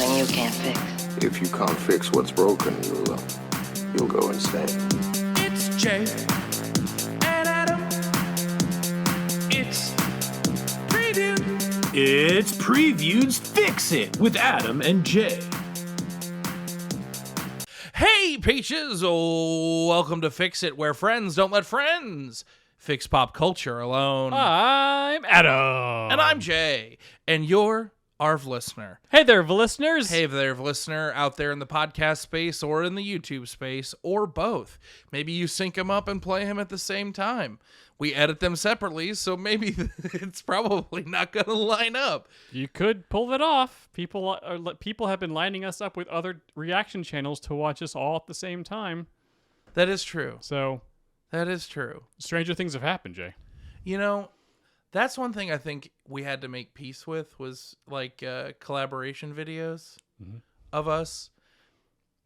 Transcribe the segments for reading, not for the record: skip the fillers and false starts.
something you can't fix. If you can't fix what's broken, you'll go insane. It's Jay and Adam. It's Preview. It's Preview's Fix It with Adam and Jay. Hey, Peaches! Oh, welcome to Fix It, where friends don't let friends fix pop culture alone. I'm Adam. And I'm Jay. And you're our listener. Hey there, listeners. Hey there, listener, out there in the podcast space or in the YouTube space, or both. Maybe you sync them up and play them at the same time. We edit them separately, so maybe it's probably not going to line up. You could pull it off. People have been lining us up with other reaction channels to watch us all at the same time. That is true. So, that is true. Stranger things have happened, Jay. You know, that's one thing I think we had to make peace with was like collaboration videos of us.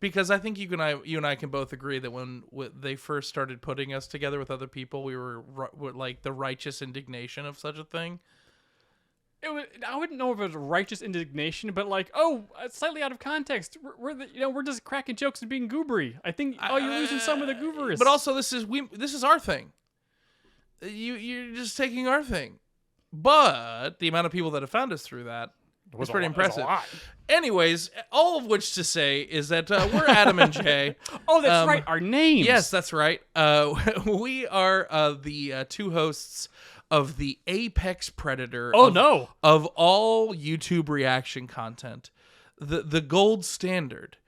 Because I think you and I can both agree that when they first started putting us together with other people, we were like the righteous indignation of such a thing. I wouldn't know if it was righteous indignation, but like, it's slightly out of context. We're just cracking jokes and being goobery. I think you're losing some of the gooberous. But also, this is our thing. You're just taking our thing. But the amount of people that have found us through that was pretty impressive. Anyways, all of which to say is that we're Adam and Jay. Oh, that's right. Our names. Yes, that's right. We are the two hosts of the apex predator of all YouTube reaction content. The gold standard.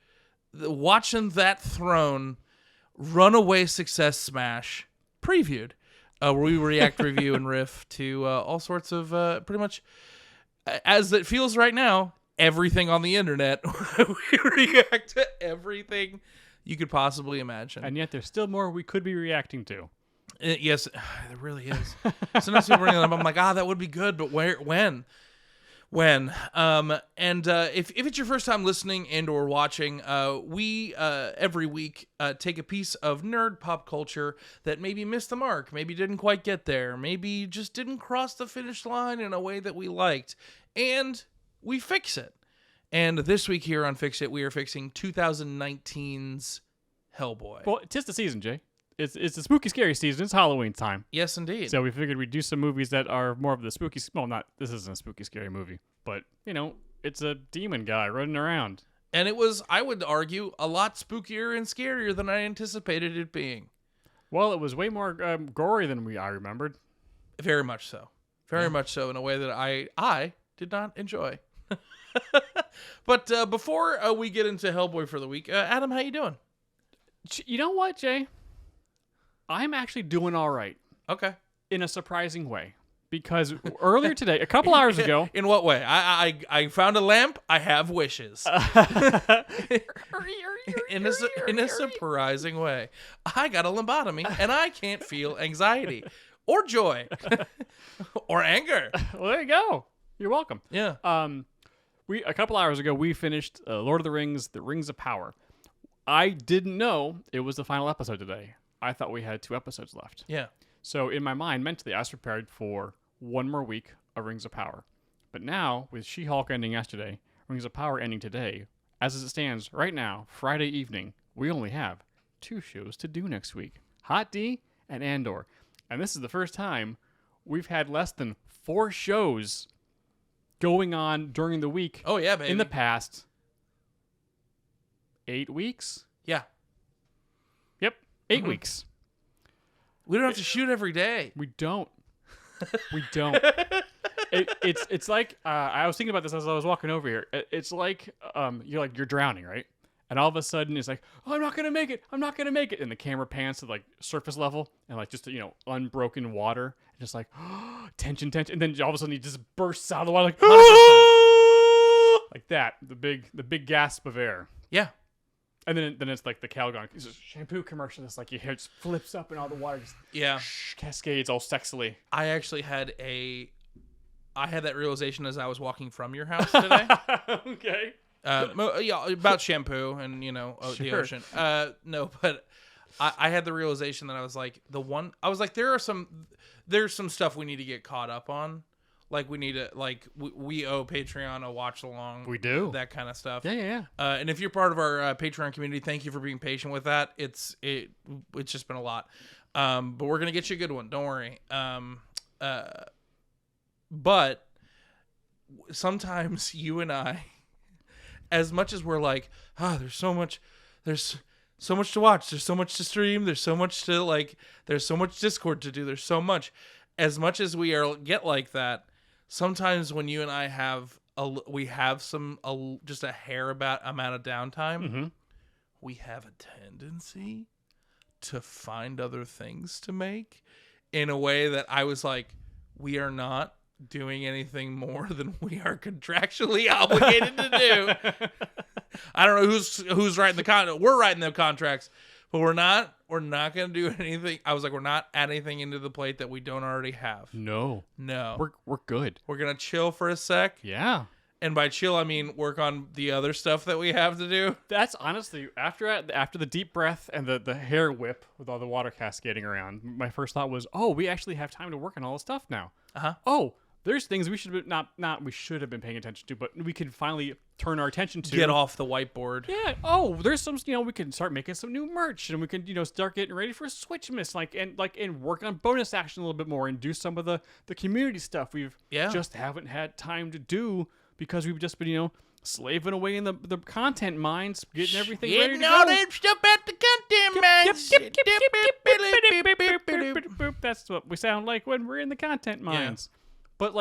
Watching that throne runaway success smash previewed. Where we react, review, and riff to all sorts of pretty much, as it feels right now, everything on the internet. We react to everything you could possibly imagine. And yet there's still more we could be reacting to. Yes, there really is. Sometimes people bring them up, I'm like, that would be good, but when? If it's your first time listening and or watching, we every week take a piece of nerd pop culture that maybe missed the mark, maybe didn't quite get there, maybe just didn't cross the finish line in a way that we liked, and we fix it. And this week here on Fix It, we are fixing 2019's Hellboy. Well, 'tis the season, Jay. It's the spooky, scary season. It's Halloween time. Yes, indeed. So we figured we'd do some movies that are more of the spooky... Well, this isn't a spooky, scary movie. But, it's a demon guy running around. And it was, I would argue, a lot spookier and scarier than I anticipated it being. Well, it was way more gory than I remembered. Very much so. Very much so, in a way that I did not enjoy. But before we get into Hellboy for the week, Adam, how you doing? You know what, Jay? I'm actually doing all right. Okay. In a surprising way. Because earlier today, a couple hours ago... In what way? I found a lamp. I have wishes. in a surprising way. I got a lobotomy, and I can't feel anxiety. Or joy. Or anger. Well, there you go. You're welcome. Yeah. A couple hours ago, we finished Lord of the Rings, The Rings of Power. I didn't know it was the final episode today. I thought we had 2 episodes left. Yeah. So in my mind, mentally, I was prepared for one more week of Rings of Power. But now, with She-Hulk ending yesterday, Rings of Power ending today, as it stands right now, Friday evening, we only have 2 shows to do next week. Hot D and Andor. And this is the first time we've had less than 4 shows going on during the week. Oh, yeah, baby. In the past 8 weeks? Yeah. Yep, 8 weeks. We don't have to shoot every day. We don't. We don't. It's like I was thinking about this as I was walking over here. It's like you're drowning, right? And all of a sudden it's like, I'm not gonna make it. I'm not gonna make it. And the camera pans to like surface level and like just unbroken water, and just like tension. And then all of a sudden he just bursts out of the water like 100%. Like that. The big gasp of air. Yeah. And then it's like the Calgon shampoo commercial. It's like your hair just flips up and all the water just cascades all sexily. I actually had that realization as I was walking from your house today. Okay. About shampoo and the ocean. No, but I had the realization that I was like there's some stuff we need to get caught up on. Like we need to we owe Patreon a watch along. We do that kind of stuff. Yeah. And if you're part of our Patreon community, thank you for being patient with that. It's just been a lot. But we're gonna get you a good one. Don't worry. But sometimes you and I, as much as we're like, there's so much to watch, there's so much to stream, there's so much to there's so much Discord to do, there's so much. As much as we get like that, sometimes when you and I have just a hair amount of downtime, we have a tendency to find other things to make in a way that I was like, we are not doing anything more than we are contractually obligated to do. I don't know who's writing the contract. We're writing the contracts, but we're not going to do anything. I was like, we're not adding anything into the plate that we don't already have. No. We're good. We're going to chill for a sec. Yeah. And by chill, I mean work on the other stuff that we have to do. That's honestly, after the deep breath and the hair whip with all the water cascading around, my first thought was, we actually have time to work on all this stuff now. Oh, there's things we should have we should have been paying attention to, but we can finally turn our attention to. Get off the whiteboard. Yeah. There's some, we can start making some new merch, and we can, start getting ready for Switchmas, and work on bonus action a little bit more, and do some of the community stuff we've just haven't had time to do because we've just been, slaving away in the content mines, getting everything ready to go. All that stuff at the content mines. That's what we sound like when we're in the content mines. But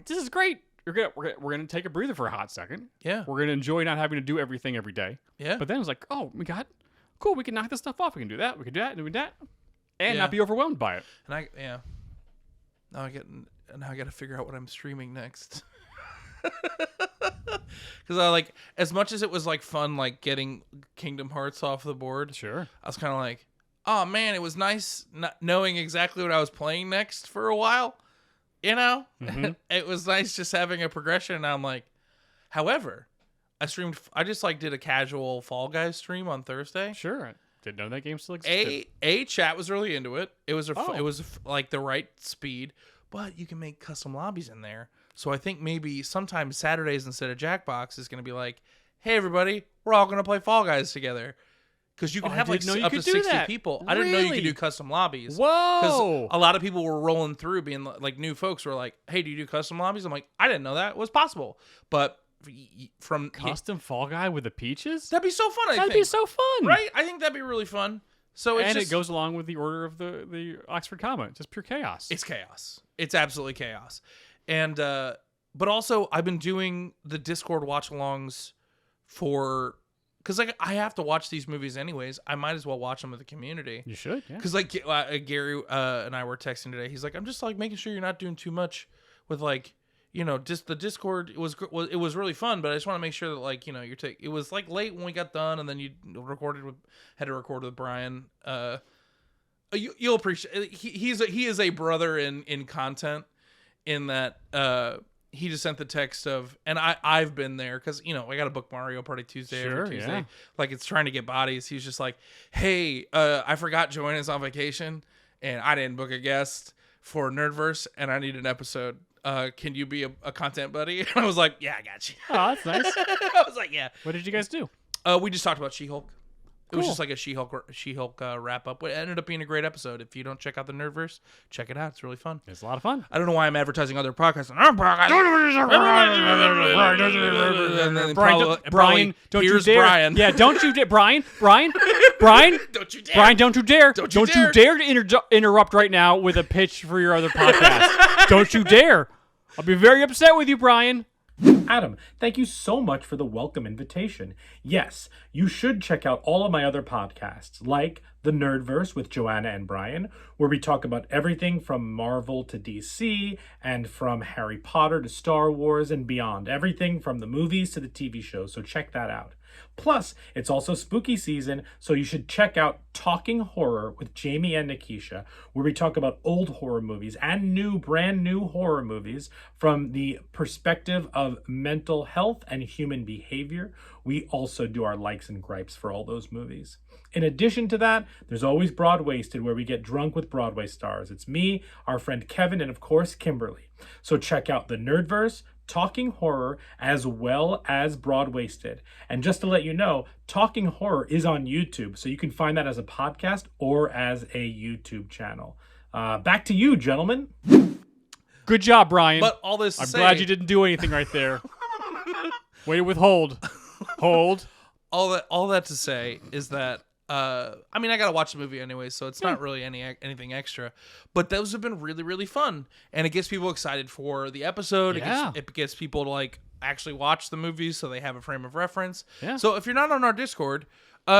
this is great. We're gonna take a breather for a hot second. Yeah. We're gonna enjoy not having to do everything every day. Yeah. But then it was like, cool. We can knock this stuff off. We can do that. We can do that. And do that, and not be overwhelmed by it. And now I got to figure out what I'm streaming next. Because I as much as it was fun getting Kingdom Hearts off the board. Sure. I was kind of like, oh man, it was nice not knowing exactly what I was playing next for a while. It was nice just having a progression. And I'm like, however, I just did a casual Fall Guys stream on Thursday. Sure. I didn't know that game still existed. Chat was really into it. It was the right speed, but you can make custom lobbies in there. So I think maybe sometimes Saturdays instead of Jackbox is going to be like, hey everybody, we're all going to play Fall Guys together. Because you can have up to 60 people. I didn't know you could do custom lobbies. Whoa! Because a lot of people were rolling through being new folks were like, hey, do you do custom lobbies? I'm like, I didn't know that was possible. But from custom Fall Guy with the peaches? That'd be so fun, I think. That'd be so fun. Right? I think that'd be really fun. So it goes along with the order of the Oxford comma. Just pure chaos. It's chaos. It's absolutely chaos. And but also I've been doing the Discord watch-alongs because I have to watch these movies anyways. I might as well watch them with the community. You should, yeah. Because Gary and I were texting today. He's like, I'm just making sure you're not doing too much with just the Discord. It was really fun, but I just want to make sure that it was late when we got done, and then you had to record with Brian. You'll appreciate. He is a brother in content, in that he just sent the text of, and I've been there because I got to book Mario Party Tuesday every Tuesday. Yeah. It's trying to get bodies. He's just like, hey, I forgot Joanne is on vacation and I didn't book a guest for Nerdverse and I need an episode. Can you be a content buddy? And I was like, yeah, I got you. Oh, that's nice. I was like, yeah. What did you guys do? We just talked about She-Hulk. It was just a She-Hulk wrap up. It ended up being a great episode. If you don't check out the Nerdverse, check it out. It's really fun. It's a lot of fun. I don't know why I'm advertising other podcasts. Brian, don't you dare. Brian. Yeah, don't you dare. Brian. Don't you dare. Brian, don't you dare. Don't you dare to interrupt right now with a pitch for your other podcast. Don't you dare. I'll be very upset with you, Brian. Adam, thank you so much for the welcome invitation. Yes, you should check out all of my other podcasts, like The Nerdverse with Joanna and Brian, where we talk about everything from Marvel to DC, and from Harry Potter to Star Wars and beyond. Everything from the movies to the TV shows, so check that out. Plus, it's also spooky season, so you should check out Talking Horror with Jamie and Nikisha, where we talk about old horror movies and brand new horror movies from the perspective of mental health and human behavior. We also do our likes and gripes for all those movies. In addition to that, there's always Broadwasted, where we get drunk with Broadway stars. It's me, our friend Kevin, and of course, Kimberly. So check out the Nerdverse, Talking Horror, as well as Broadwasted. And just to let you know, Talking Horror is on YouTube, so you can find that as a podcast or as a YouTube channel. Back to you, gentlemen. Good job, Brian. But all this to I'm say, glad you didn't do anything right there. Way to withhold. Hold. all that to say is that I mean, I gotta watch the movie anyway, so it's not really anything extra. But those have been really, really fun, and it gets people excited for the episode. Yeah. It gets people to like actually watch the movie, so they have a frame of reference. Yeah. So if you're not on our Discord,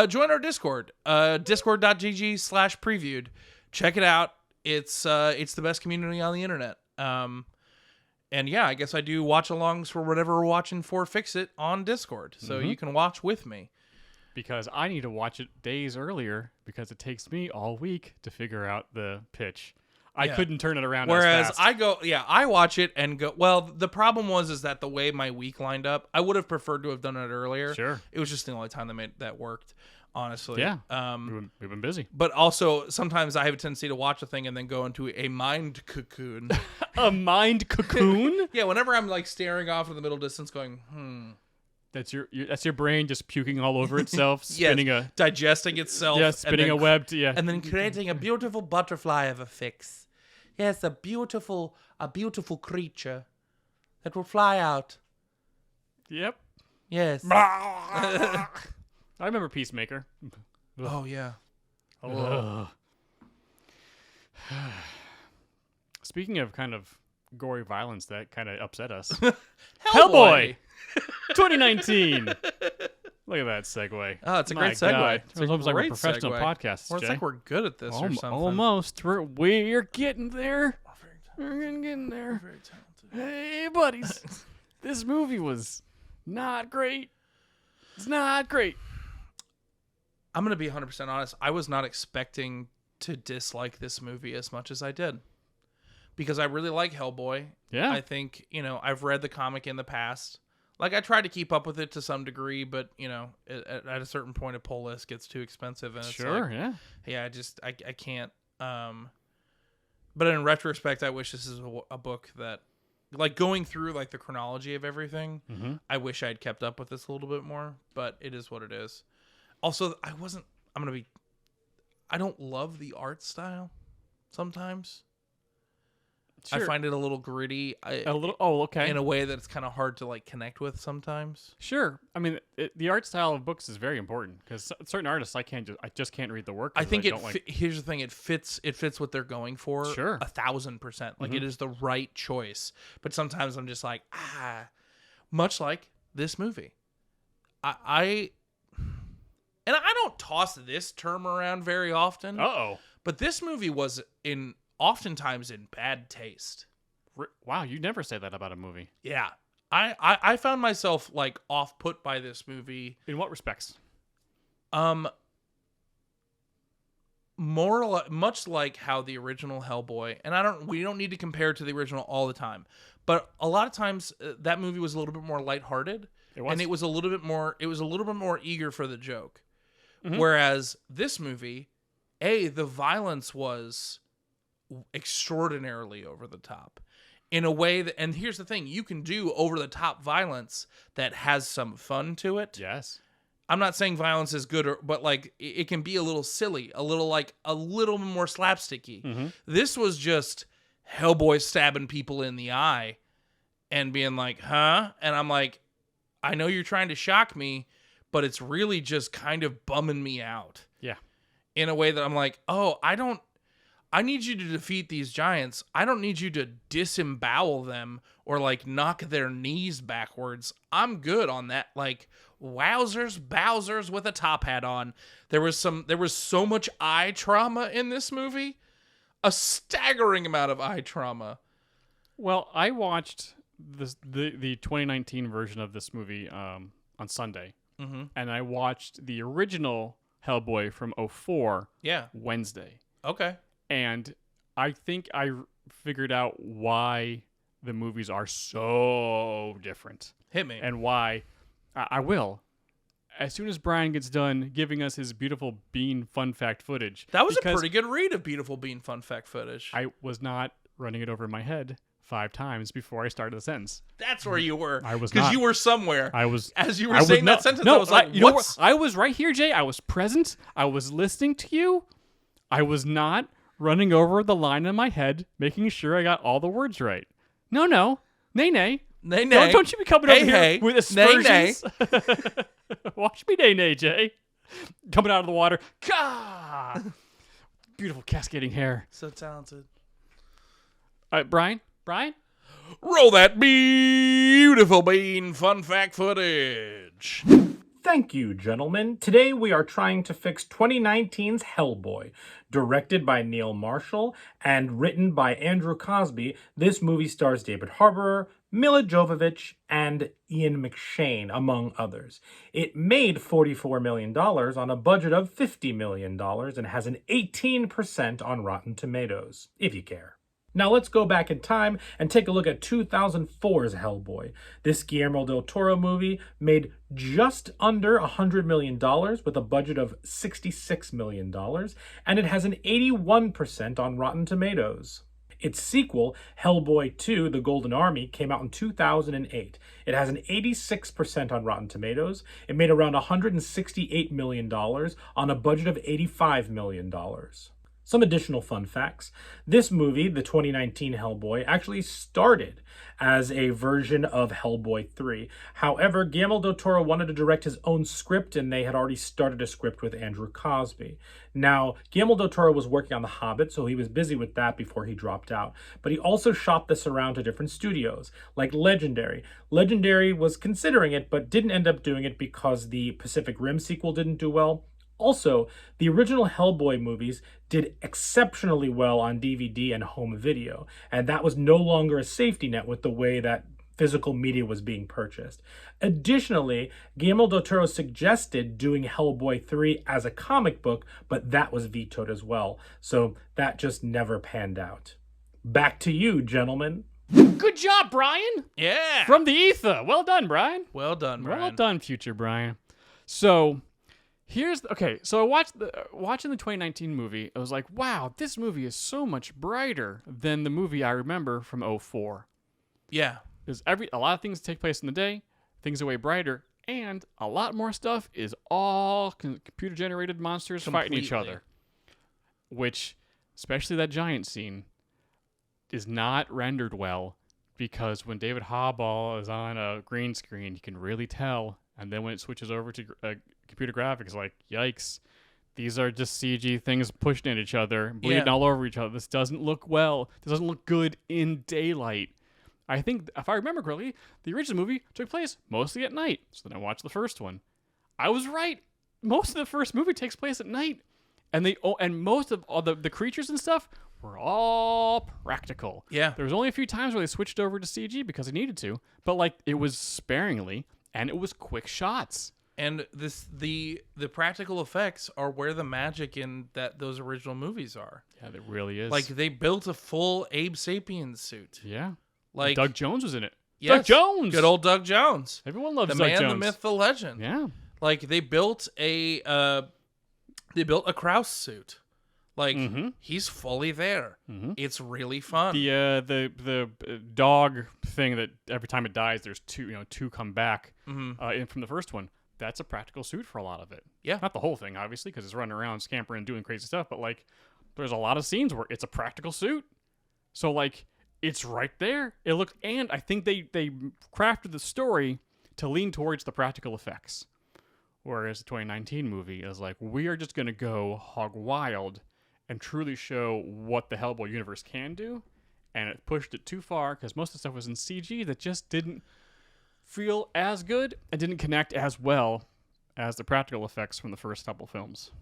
join our Discord, discord.gg/previewed. Check it out. It's the best community on the internet. And yeah, I guess I do watch-alongs for whatever we're watching for Fix It on Discord, so you can watch with me. Because I need to watch it days earlier because it takes me all week to figure out the pitch. I couldn't turn it around Whereas as fast. I watch it and go, well, the problem is that the way my week lined up, I would have preferred to have done it earlier. Sure. It was just the only time that worked, honestly. Yeah. We've been busy. But also, sometimes I have a tendency to watch a thing and then go into a mind cocoon. A mind cocoon? Yeah, whenever I'm like staring off in the middle distance going, That's your brain just puking all over itself, spinning digesting itself. Yeah, spinning a web. And then creating a beautiful butterfly of a fix. Yes, a beautiful creature that will fly out. Yep. Yes. I remember Peacemaker. Oh, yeah. Ugh. Speaking of kind of gory violence that kind of upset us. Hellboy 2019. Look at that segue. Oh, it's a great My segue. God. It's It's almost like we're great professional segue. podcasts, Or it's Jay. like we're good at this or something. Almost. We're getting there. We're getting there. Very talented. Hey, buddies. This movie was not great. It's not great. I'm going to be 100% honest. I was not expecting to dislike this movie as much as I did. Because I really like Hellboy. Yeah. I think, I've read the comic in the past. Like, I tried to keep up with it to some degree, but, at a certain point, a pull list gets too expensive. And it's Sure, like, yeah. Yeah, I can't. But in retrospect, I wish this is a book that, like, going through, like, the chronology of everything, I wish I'd kept up with this a little bit more, but it is what it is. Also, I don't love the art style sometimes. Sure. I find it a little gritty. Okay. In a way that it's kind of hard to like connect with sometimes. Sure. I mean, the art style of books is very important because certain artists I just can't read the work. I think here's the thing: it fits what they're going for. Sure. 1,000%. Like it is the right choice. But sometimes I'm just like, much like this movie. I don't toss this term around very often. But this movie was oftentimes in bad taste. Wow, you never say that about a movie. Yeah. I found myself like off put by this movie. In what respects? Much like how the original Hellboy, and we don't need to compare it to the original all the time, but a lot of times that movie was a little bit more lighthearted. It was. And it was a little bit more eager for the joke. Whereas this movie, the violence was extraordinarily over the top in a way that, and here's the thing, you can do over the top violence that has some fun to it. Yes. I'm not saying violence is good, but like it can be a little silly, a little more slapsticky. This was just Hellboy stabbing people in the eye and being like, huh? And I'm like, I know you're trying to shock me, but it's really just kind of bumming me out. Yeah. In a way that I'm like, I need you to defeat these giants. I don't need you to disembowel them or like knock their knees backwards. I'm good on that. Like, wowzers, bowsers with a top hat on. There was so much eye trauma in this movie. A staggering amount of eye trauma. Well, I watched the 2019 version of this movie on Sunday and I watched the original Hellboy from '04 Wednesday. Okay. And I think I figured out why the movies are so different. Hit me. And why I will. As soon as Brian gets done giving us his beautiful bean fun fact footage. That was a pretty good read of beautiful bean fun fact footage. I was not running it over in my head 5 times before I started the sentence. That's where you were. I was not. Because you were somewhere. I was. As you were saying that sentence, no, I was like, you know what? I was right here, Jay. I was present. I was listening to you. I was not running over the line in my head, making sure I got all the words right. No. Nay. Nay. Don't you be coming over here with aspersions. Nay. Watch me, nay, Jay. Coming out of the water. Gah! Beautiful cascading hair. So talented. All right, Brian? Roll that beautiful bean fun fact footage. Thank you, gentlemen. Today we are trying to fix 2019's Hellboy. Directed by Neil Marshall and written by Andrew Cosby, this movie stars David Harbour, Mila Jovovich, and Ian McShane, among others. It made $44 million on a budget of $50 million and has an 18% on Rotten Tomatoes, if you care. Now let's go back in time and take a look at 2004's Hellboy. This Guillermo del Toro movie made just under $100 million with a budget of $66 million, and it has an 81% on Rotten Tomatoes. Its sequel, Hellboy 2: The Golden Army, came out in 2008. It has an 86% on Rotten Tomatoes. It made around $168 million on a budget of $85 million. Some additional fun facts. This movie, the 2019 Hellboy, actually started as a version of Hellboy 3. However, Guillermo del Toro wanted to direct his own script, and they had already started a script with Andrew Cosby. Now, Guillermo del Toro was working on The Hobbit, so he was busy with that before he dropped out. But he also shopped this around to different studios, like Legendary. Legendary was considering it, but didn't end up doing it because the Pacific Rim sequel didn't do well. Also, the original Hellboy movies did exceptionally well on DVD and home video, and that was no longer a safety net with the way that physical media was being purchased. Additionally, Guillermo del Toro suggested doing Hellboy 3 as a comic book, but that was vetoed as well, so that just never panned out. Back to you, gentlemen. Good job, Brian. Yeah. From the ether. Well done, Brian. Well done, Brian. Well done, future Brian. So so I watching the 2019 movie, I was like, wow, this movie is so much brighter than the movie I remember from '04. Yeah. Because a lot of things take place in the day, things are way brighter, and a lot more stuff is all computer-generated monsters fighting each other. Which, especially that giant scene, is not rendered well, because when David Harbour is on a green screen, you can really tell. And then when it switches over to computer graphics, like, yikes, these are just CG things pushed at each other, bleeding all over each other. This doesn't look well. This doesn't look good in daylight. I think, if I remember correctly, the original movie took place mostly at night. So then I watched the first one. I was right. Most of the first movie takes place at night. And most of all the creatures and stuff were all practical. Yeah. There was only a few times where they switched over to CG because they needed to. But, like, it was sparingly. And it was quick shots. And the practical effects are where the magic in those original movies are. Yeah, it really is. Like, they built a full Abe Sapien suit. Yeah. Like, Doug Jones was in it. Yes, Doug Jones! Good old Doug Jones. Everyone loves the Doug man, Jones. the myth, the legend. Yeah. Like, they built a Krause suit. Like, he's fully there. Mm-hmm. It's really fun. The dog thing that every time it dies, there's two come back in from the first one. That's a practical suit for a lot of it. Yeah. Not the whole thing, obviously, because it's running around, scampering, and doing crazy stuff. But, like, there's a lot of scenes where it's a practical suit. So, like, it's right there. It looks, and I think they crafted the story to lean towards the practical effects. Whereas the 2019 movie is like, we are just going to go hog wild and truly show what the Hellboy universe can do, and it pushed it too far because most of the stuff was in CG that just didn't feel as good and didn't connect as well as the practical effects from the first couple films.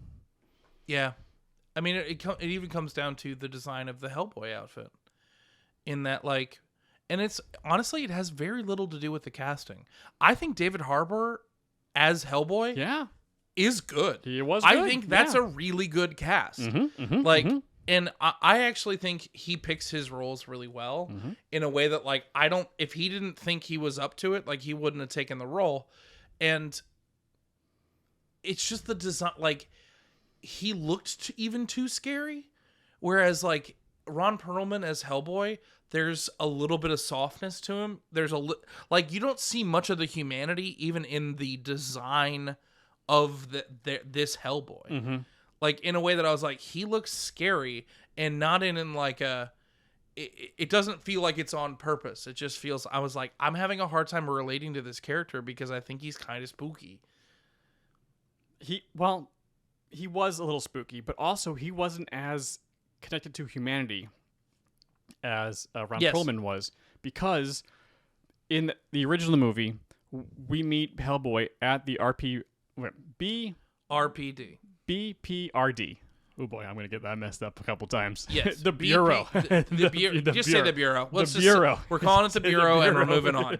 Yeah. I mean, it even comes down to the design of the Hellboy outfit. In that, like, and it's honestly, it has very little to do with the casting. I think David Harbour as Hellboy Yeah. is good. He was I good, think that's yeah. a really good cast. And I actually think he picks his roles really well in a way that, like, if he didn't think he was up to it, like, he wouldn't have taken the role. And it's just the design, like, he looked even too scary. Whereas, like, Ron Perlman as Hellboy, there's a little bit of softness to him. There's like, you don't see much of the humanity even in the design of this Hellboy. Like, in a way that I was like, he looks scary, and not in like a... It doesn't feel like it's on purpose. It just feels... I was like, I'm having a hard time relating to this character because I think he's kind of spooky. He was a little spooky, but also he wasn't as connected to humanity as Ron Perlman was, because in the original movie, we meet Hellboy at the RPD. BPRD. Oh boy, I'm going to get that messed up a couple times. Yes. The Bureau. The Bureau. Just say the Bureau. Bureau. We're calling it the Bureau, and we're moving on.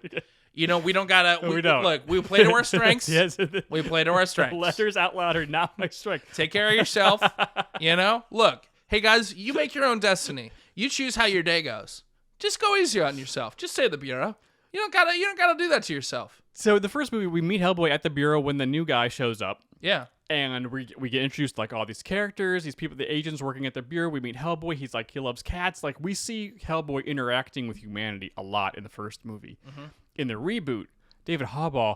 You know, we don't gotta. We don't. Look, we play to our strengths. Yes. We play to our strengths. Letters out loud are not my strength. Take care of yourself. You know. Look, hey guys, you make your own destiny. You choose how your day goes. Just go easy on yourself. Just say the Bureau. You don't gotta do that to yourself. So the first movie, we meet Hellboy at the Bureau when the new guy shows up. Yeah. And we get introduced to, like, all these characters, these people, the agents working at the Bureau. We meet Hellboy. He's like, he loves cats. Like, we see Hellboy interacting with humanity a lot in the first movie. In the reboot, David Harbour,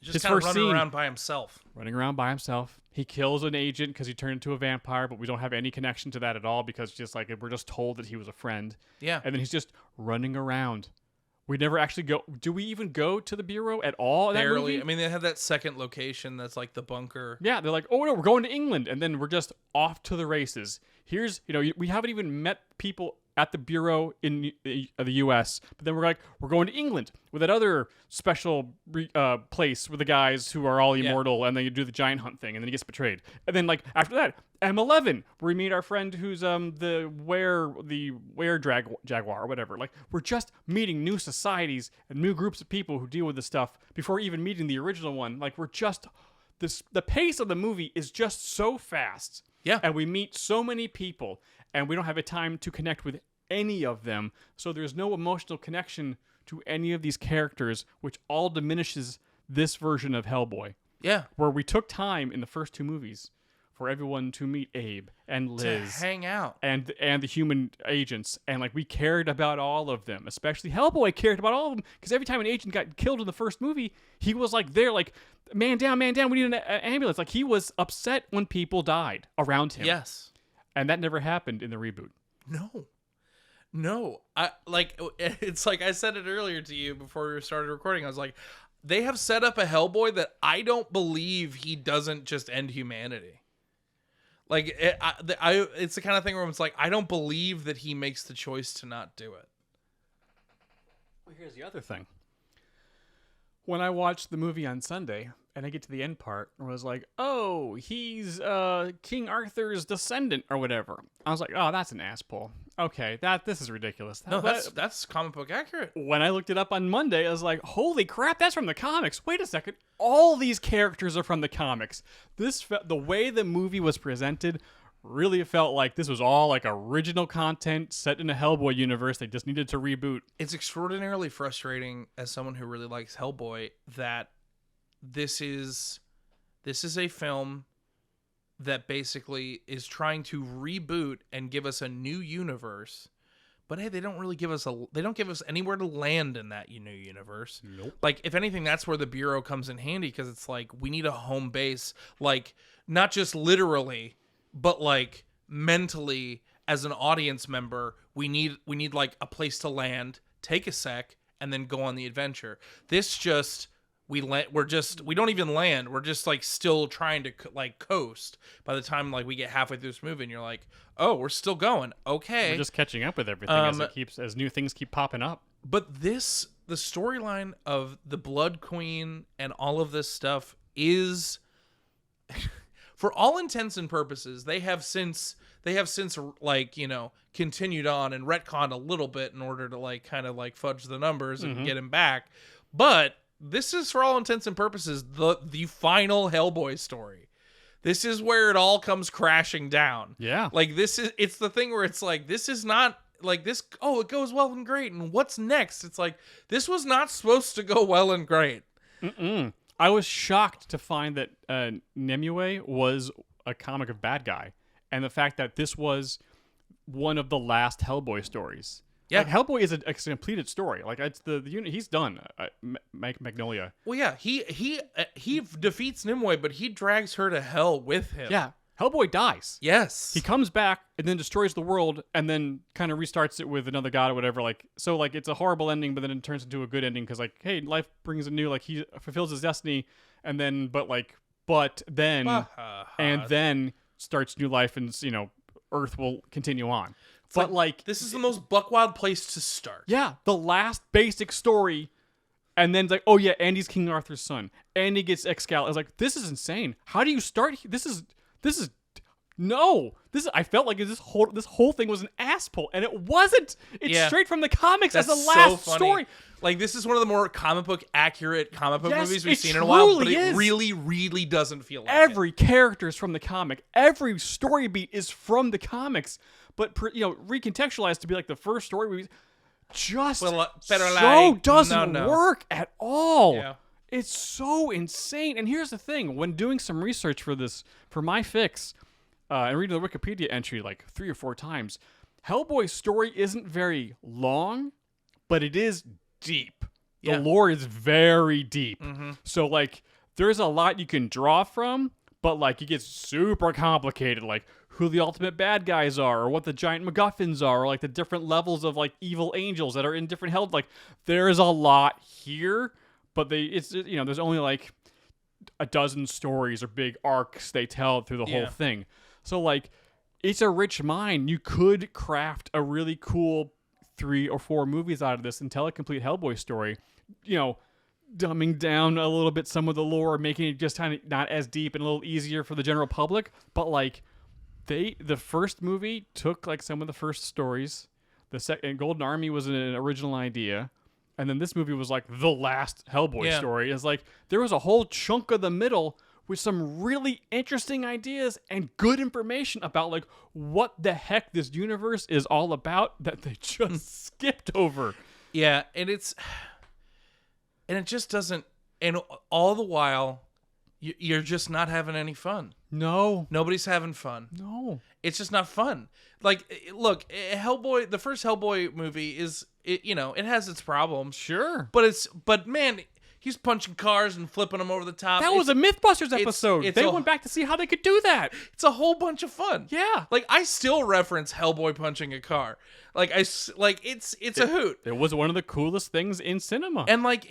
Just kind of running around by himself. Running around by himself. He kills an agent because he turned into a vampire, but we don't have any connection to that at all because just we're just told that he was a friend. Yeah. And then he's just running around. We never actually go. Do we even go to the Bureau at all in that Barely. movie? I mean, they have that second location that's like the bunker. Yeah, they're like, oh no, we're going to England, and then we're just off to the races. Here's, we haven't even met people at the Bureau in the U.S., but then we're going to England with that other special place with the guys who are all immortal, and then you do the giant hunt thing, and then he gets betrayed. And then, like, after that, M11, where we meet our friend who's the Jaguar or whatever. Like, we're just meeting new societies and new groups of people who deal with this stuff before even meeting the original one. Like, the pace of the movie is just so fast. Yeah. And we meet so many people, and we don't have a time to connect with any of them. So there's no emotional connection to any of these characters, which all diminishes this version of Hellboy. Yeah. Where we took time in the first two movies for everyone to meet Abe and Liz. To hang out. And the human agents. And, like, we cared about all of them. Especially Hellboy cared about all of them. Because every time an agent got killed in the first movie, he was, like, there, like, man down, we need an ambulance. Like, he was upset when people died around him. Yes. And that never happened in the reboot. No. It's like I said it earlier to you before we started recording. I was like, they have set up a Hellboy that I don't believe he doesn't just end humanity. Like, it's the kind of thing where it's like, I don't believe that he makes the choice to not do it. Well, here's the other thing. When I watched the movie on Sunday, and I get to the end part, where I was like, oh, he's King Arthur's descendant or whatever. I was like, oh, that's an ass pull. Okay, this is ridiculous. No, that's comic book accurate. When I looked it up on Monday, I was like, holy crap, that's from the comics. Wait a second. All these characters are from the comics. The way the movie was presented really felt like this was all like original content set in a Hellboy universe they just needed to reboot. It's extraordinarily frustrating as someone who really likes Hellboy that this is a film that basically is trying to reboot and give us a new universe. But hey, they don't give us anywhere to land in that new universe. Nope. Like, if anything, that's where the Bureau comes in handy, because it's like, we need a home base, like, not just literally, but like mentally as an audience member. We need like a place to land, take a sec, and then go on the adventure. This just... We don't even land. We're just like still trying to like coast. By the time like we get halfway through this movie, and you're like, oh, we're still going. Okay, we're just catching up with everything as new things keep popping up. But the storyline of the Blood Queen and all of this stuff is, for all intents and purposes, they have since like, continued on and retconned a little bit in order to like kind of like fudge the numbers and get him back. But this is for all intents and purposes the final Hellboy story. This is where it all comes crashing down. Yeah. Like it's the thing where it's like, this is not like this. Oh, it goes well and great. And what's next? It's like, this was not supposed to go well and great. I was shocked to find that Nimue was a comic of bad guy. And the fact that this was one of the last Hellboy stories. Yeah. Like, Hellboy is a completed story. Like, it's the unit he's done. Magnolia. Well, yeah, he defeats Nimue, but he drags her to hell with him. Yeah. Hellboy dies. Yes. He comes back and then destroys the world and then kind of restarts it with another god or whatever. Like, so like it's a horrible ending, but then it turns into a good ending because like, hey, life brings a new, like he fulfills his destiny and then, but then starts new life and, Earth will continue on. But like, this is the most buck-wild place to start. yeah, the last basic story, and then it's like, oh yeah, Andy's King Arthur's son. Andy gets Excalibur. I was like, this is insane. How do you start? This is no. I felt like this whole thing was an ass pull, and it wasn't. It's straight from the comics as the last story. Like, this is one of the more comic book accurate comic book movies we've seen in a truly while, but it is. really, really doesn't feel like Every character is from the comic. Every story beat is from the comics. But recontextualized to be like the first story just doesn't work at all. Yeah. It's so insane. And here's the thing: when doing some research for my fix, and reading the Wikipedia entry like 3 or 4 times, Hellboy's story isn't very long, but it is deep. The lore is very deep. Mm-hmm. So like, there's a lot you can draw from, but like, it gets super complicated. Like, who the ultimate bad guys are, or what the giant MacGuffins are, or like the different levels of like evil angels that are in different hell. Like, there is a lot here, but there's only like a dozen stories or big arcs they tell through the whole thing. So like, it's a rich mine. You could craft a really cool 3 or 4 movies out of this and tell a complete Hellboy story. Dumbing down a little bit some of the lore, making it just kind of not as deep and a little easier for the general public, but like. The first movie took like some of the first stories. The second Golden Army was an original idea, and then this movie was like the last Hellboy story. It's like there was a whole chunk of the middle with some really interesting ideas and good information about like what the heck this universe is all about that they just skipped over. Yeah, and it just doesn't. And all the while, you're just not having any fun. No. Nobody's having fun. No. It's just not fun. Like, look, Hellboy, the first Hellboy movie it has its problems. Sure. But man, he's punching cars and flipping them over the top. That was a Mythbusters episode. They went back to see how they could do that. It's a whole bunch of fun. Yeah. Like, I still reference Hellboy punching a car. Like, it's a hoot. It was one of the coolest things in cinema. And like,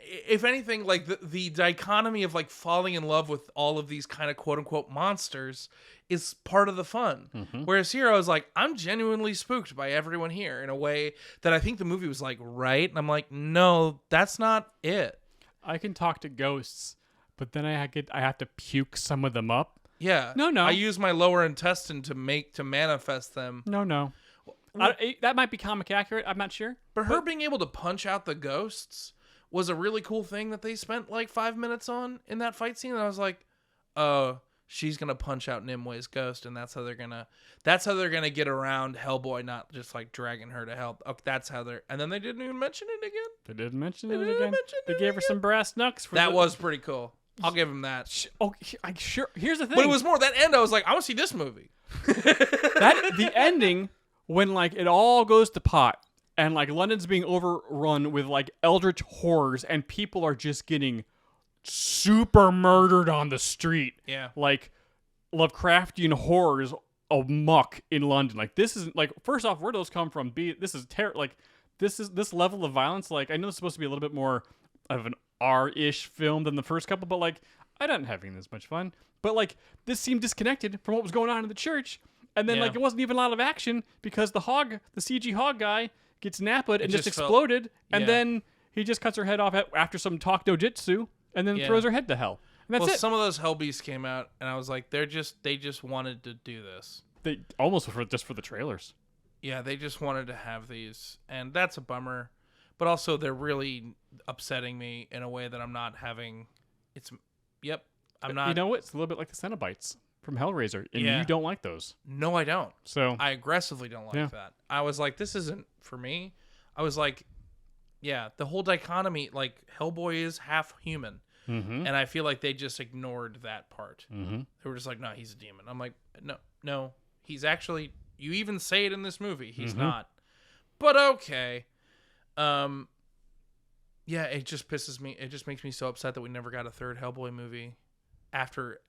if anything, like the dichotomy of like falling in love with all of these kind of quote unquote monsters is part of the fun. Mm-hmm. Whereas here, I was like, I'm genuinely spooked by everyone here in a way that I think the movie was like, right? And I'm like, no, that's not it. I can talk to ghosts, but then I have to puke some of them up. Yeah. No. I use my lower intestine to manifest them. No. That might be comic accurate. I'm not sure. But her being able to punch out the ghosts was a really cool thing that they spent like 5 minutes on in that fight scene. And I was like, oh, she's gonna punch out Nimue's ghost, and that's how they're gonna get around Hellboy not just like dragging her to hell. Oh, that's how they're. And then they didn't even mention it again. They didn't mention it again. They gave her some brass knucks. That was pretty cool. I'll give him that. Sure. Here's the thing. But it was more that end. I was like, I want to see this movie. The ending when like it all goes to pot. And, like, London's being overrun with, like, eldritch horrors, and people are just getting super murdered on the street. Yeah. Like, Lovecraftian horrors amok in London. Like, this isn't, like, first off, where do those come from? This is this level of violence. Like, I know it's supposed to be a little bit more of an R-ish film than the first couple, but, like, I didn't having this much fun. But, like, this seemed disconnected from what was going on in the church. And then, like, it wasn't even a lot of action because the CG hog guy, gets napped and just exploded, and then he just cuts her head off after some talk dojitsu, and then throws her head to hell. And that's it. Some of those Hellbeasts came out, and I was like, they just wanted to do this. They almost just for the trailers. Yeah, they just wanted to have these, and that's a bummer. But also, they're really upsetting me in a way that I'm not having. I'm not. You know what? It's a little bit like the Cenobites from Hellraiser, and Yeah. you don't like those. No, I don't. So I aggressively don't like that. I was like, this isn't for me. I was like, yeah, the whole dichotomy, like Hellboy is half human. Mm-hmm. And I feel like they just ignored that part. Mm-hmm. They were just like, no, he's a demon. I'm like, no, he's actually, you even say it in this movie. He's not. But okay. Yeah, it just pisses me. It just makes me so upset that we never got a third Hellboy movie after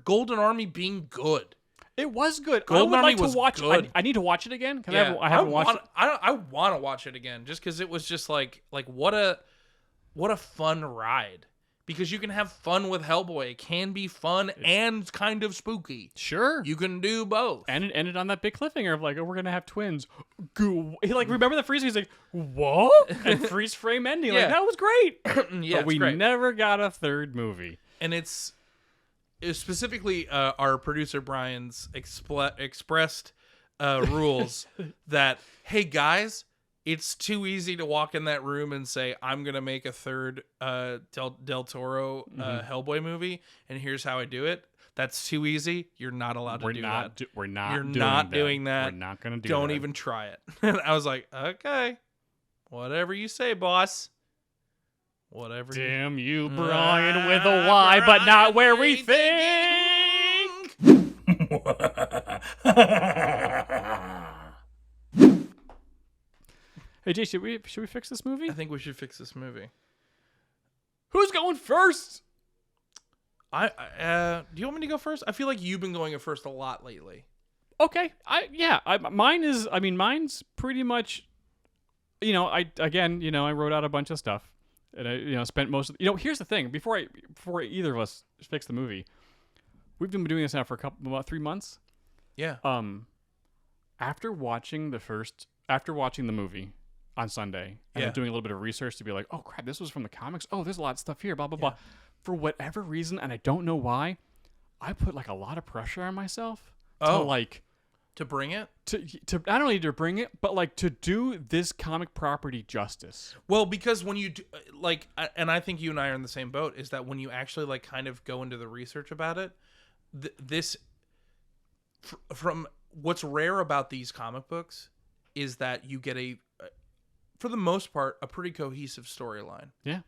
Golden Army being good. It was good. Golden I would Army like to was watch. good. I need to watch it again because Yeah, I haven't watched it. I want to watch it again just because it was just like what a fun ride. Because you can have fun with Hellboy. It can be fun and kind of spooky. Sure. You can do both. And it ended on that big cliffhanger of like, oh, we're gonna have twins. Like, remember the freeze? He's like, what? And freeze frame ending. Like, Yeah. that was great. Yeah, but we it's great. never got a third movie. And it's specifically our producer Brian's expressed rules that, hey guys, it's too easy to walk in that room and say, I'm going to make a third Del Toro Hellboy movie, and here's how I do it. That's too easy. You're not allowed to do that. We're not. You're not doing that. We're not going to do Don't that. even try it. And I was like, okay, whatever you say, boss. Whatever. Damn you, Brian, with a Y, but not where we think. Hey, Jay, should we fix this movie? I think we should fix this movie. Who's going first? Do you want me to go first? I feel like you've been going first a lot lately. Okay. Mine's pretty much, I wrote out a bunch of stuff, and I spent most of, here's the thing. Before either of us fix the movie, we've been doing this now for about 3 months. Yeah. After watching the movie on Sunday, and then doing a little bit of research to be like, oh crap, this was from the comics. Oh, there's a lot of stuff here, blah blah blah. For whatever reason, and I don't know why, I put like a lot of pressure on myself to bring it to not only to bring it, but like to do this comic property justice. Well, because when you do, and I think you and I are in the same boat, is that when you actually like kind of go into the research about it, from what's rare about these comic books is that you get for the most part, a pretty cohesive storyline. Yeah.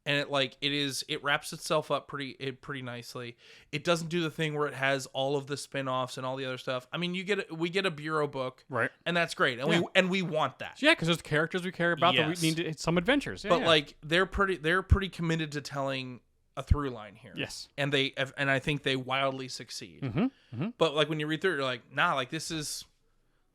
And it wraps itself up pretty nicely. It doesn't do the thing where it has all of the spin-offs and all the other stuff. I mean, we get a bureau book, right? And that's great. And we want that. Yeah, because there's characters we care about that we need some adventures. Yeah, but they're pretty committed to telling a through line here. Yes. And I think they wildly succeed. Mm-hmm. Mm-hmm. But like when you read through it, you're like, nah, like this is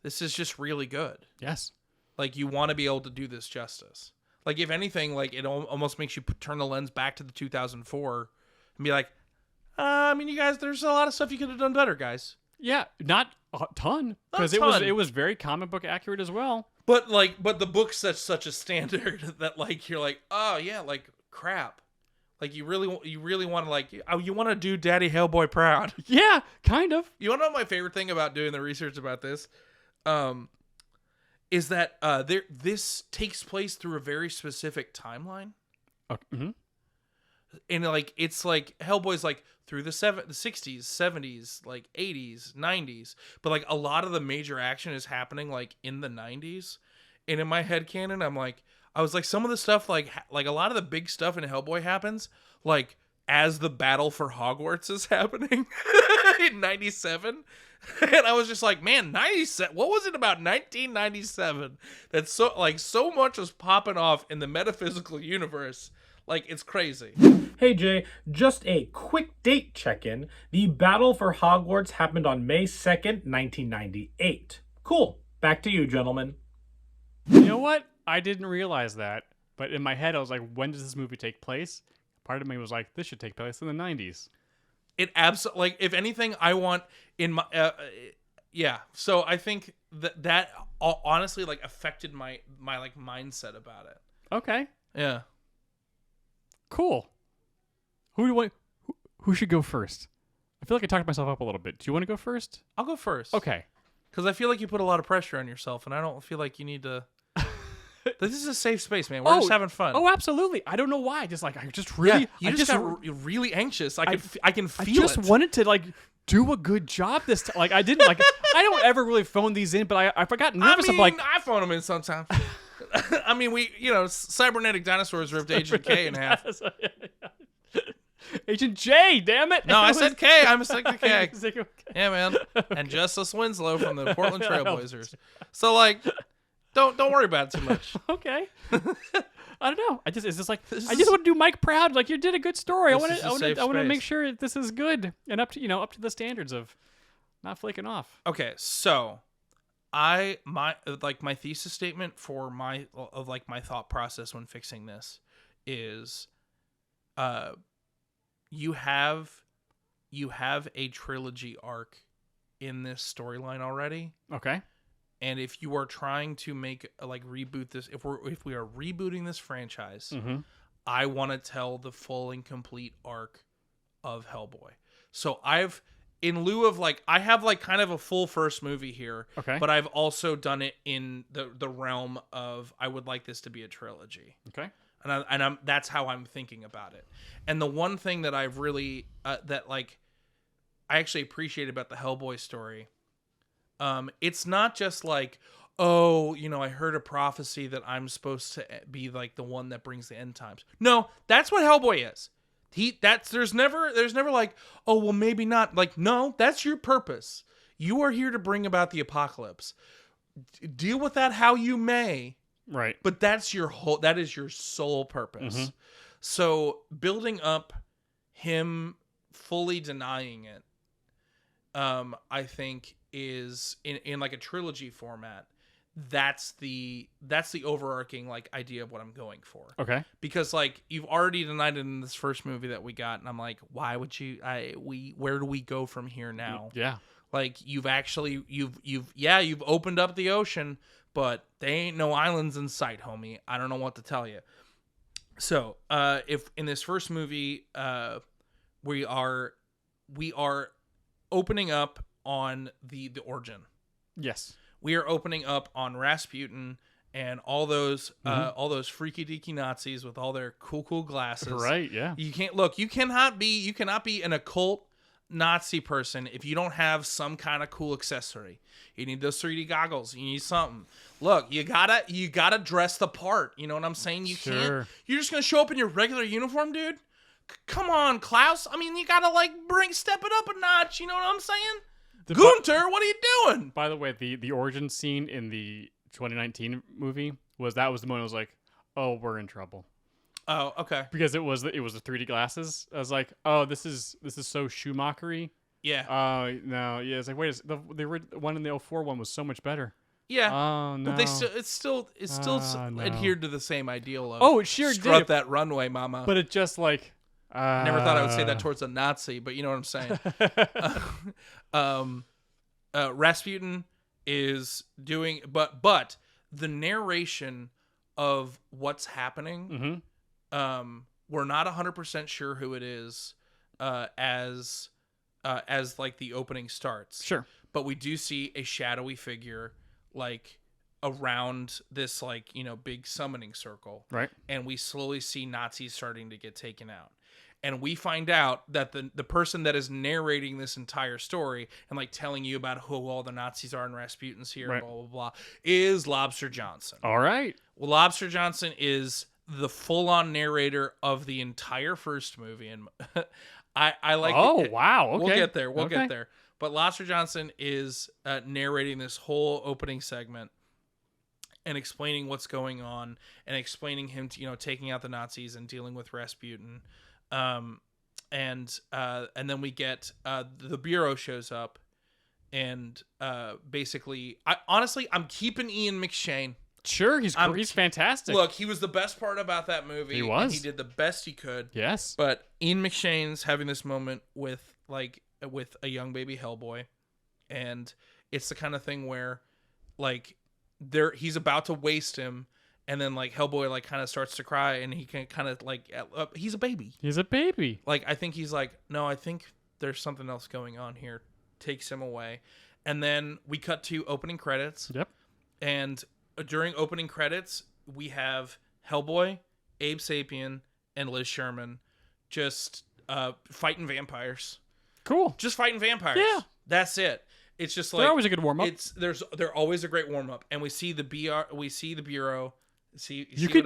just really good. Yes. Like you want to be able to do this justice. Like, if anything, like, it almost makes you turn the lens back to the 2004 and be like, you guys, there's a lot of stuff you could have done better, guys. Yeah, not a ton. Because it was very comic book accurate as well. But the book sets such a standard that, like, you're like, oh, yeah, like, crap. Like, you really want to, like, you want to do Daddy Hellboy proud. Yeah, kind of. You want to know my favorite thing about doing the research about this? Is that this takes place through a very specific timeline. Mm-hmm. And like it's like Hellboy's like through the 60s, 70s, like 80s, 90s, but like a lot of the major action is happening like in the 90s. And in my headcanon, I was like some of the stuff like a lot of the big stuff in Hellboy happens like as the battle for Hogwarts is happening in 97. And I was just like, man, 97. What was it about 1997 that so much was popping off in the metaphysical universe? Like, it's crazy. Hey Jay, just a quick date check-in. The Battle for Hogwarts happened on May 2nd, 1998. Cool. Back to you, gentlemen. You know what? I didn't realize that. But in my head, I was like, when does this movie take place? Part of me was like, this should take place in the 90s. It absolutely, like, if anything, I want in my, yeah. So I think that honestly, like, affected my like mindset about it. Okay. Yeah. Cool. Who should go first? I feel like I talked myself up a little bit. Do you want to go first? I'll go first. Okay. Because I feel like you put a lot of pressure on yourself, and I don't feel like you need to. This is a safe space, man. We're just having fun. Oh, absolutely. I don't know why. Just like I just really, you just got really anxious. I can feel it. I just wanted to like do a good job this time. Like I didn't like. I don't ever really phone these in, but I got nervous. I'm like, I phone them in sometimes. I mean, cybernetic dinosaurs ripped Agent K in half. Agent J, damn it! No, I said K. I'm a second K. Yeah, man. And Justice Winslow from the Portland Trailblazers. So like, don't worry about it too much. Okay. I don't know. I just want to do Mike proud. Like you did a good story. I want to make sure this is good and up to the standards of not flaking off. Okay, so my thesis statement for my thought process when fixing this is, you have a trilogy arc in this storyline already. Okay. And if you are trying to reboot this, if we are rebooting this franchise, I want to tell the full and complete arc of Hellboy. So I have kind of a full first movie here, okay, but I've also done it in the realm of I would like this to be a trilogy. Okay. And that's how I'm thinking about it. And the one thing that I've really I actually appreciate about the Hellboy story, it's not just like, oh, I heard a prophecy that I'm supposed to be like the one that brings the end times. No, that's what Hellboy is. There's never like, oh, well, maybe not. Like, no, that's your purpose. You are here to bring about the apocalypse. Deal with that how you may. Right. But that is your sole purpose. Mm-hmm. So building up him fully denying it, I think is in like a trilogy format. That's the overarching like idea of what I'm going for. Okay. Because like you've already denied it in this first movie that we got, and I'm like, why would you? Where do we go from here now? Yeah. Like you've opened up the ocean, but there ain't no islands in sight, homie. I don't know what to tell you. So, if in this first movie, we are opening up on the origin. Yes. We are opening up on Rasputin and all those freaky deaky Nazis with all their cool glasses. Right, yeah. You cannot be an occult Nazi person if you don't have some kind of cool accessory. You need those 3D goggles. You need something. Look, you gotta dress the part. You know what I'm saying? You're just gonna show up in your regular uniform, dude? Come on, Klaus. I mean, you gotta step it up a notch. You know what I'm saying? Gunter, what are you doing? By the way, the origin scene in the 2019 movie was the moment I was like, oh, we're in trouble. Oh, okay. Because it was the 3D glasses. I was like, oh, this is so Schumacher-y. Yeah. Oh no, yeah. It's like, wait, the one in the 04 one was so much better. Yeah. Oh no. But it's still no. adhered to the same ideal of it sure strut did. that runway, mama. But it just like. Never thought I would say that towards a Nazi, but you know what I'm saying. Rasputin is doing, but the narration of what's happening, we're not 100% sure who it is, as like the opening starts. Sure, but we do see a shadowy figure like around this big summoning circle, right? And we slowly see Nazis starting to get taken out. And we find out that the person that is narrating this entire story and telling you about who all the Nazis are and Rasputin's here, right, blah, blah, blah, is Lobster Johnson. All right. Well, Lobster Johnson is the full-on narrator of the entire first movie. And I like... Oh, wow. Okay. We'll get there. We'll get there. But Lobster Johnson is narrating this whole opening segment and explaining what's going on and explaining him, taking out the Nazis and dealing with Rasputin. And then we get the Bureau shows up, and basically, I'm keeping Ian McShane. Sure, he's fantastic. Look, he was the best part about that movie. He was. And he did the best he could. Yes. But Ian McShane's having this moment with a young baby Hellboy, and it's the kind of thing where he's about to waste him. And then Hellboy kind of starts to cry, and he can kind of he's a baby. He's a baby. I think he's no, I think there's something else going on here. Takes him away, and then we cut to opening credits. Yep. And during opening credits, we have Hellboy, Abe Sapien, and Liz Sherman just fighting vampires. Cool. Just fighting vampires. Yeah. That's it. It's just like They're always a good warm up. They're always a great warm up, and we see the bureau. You can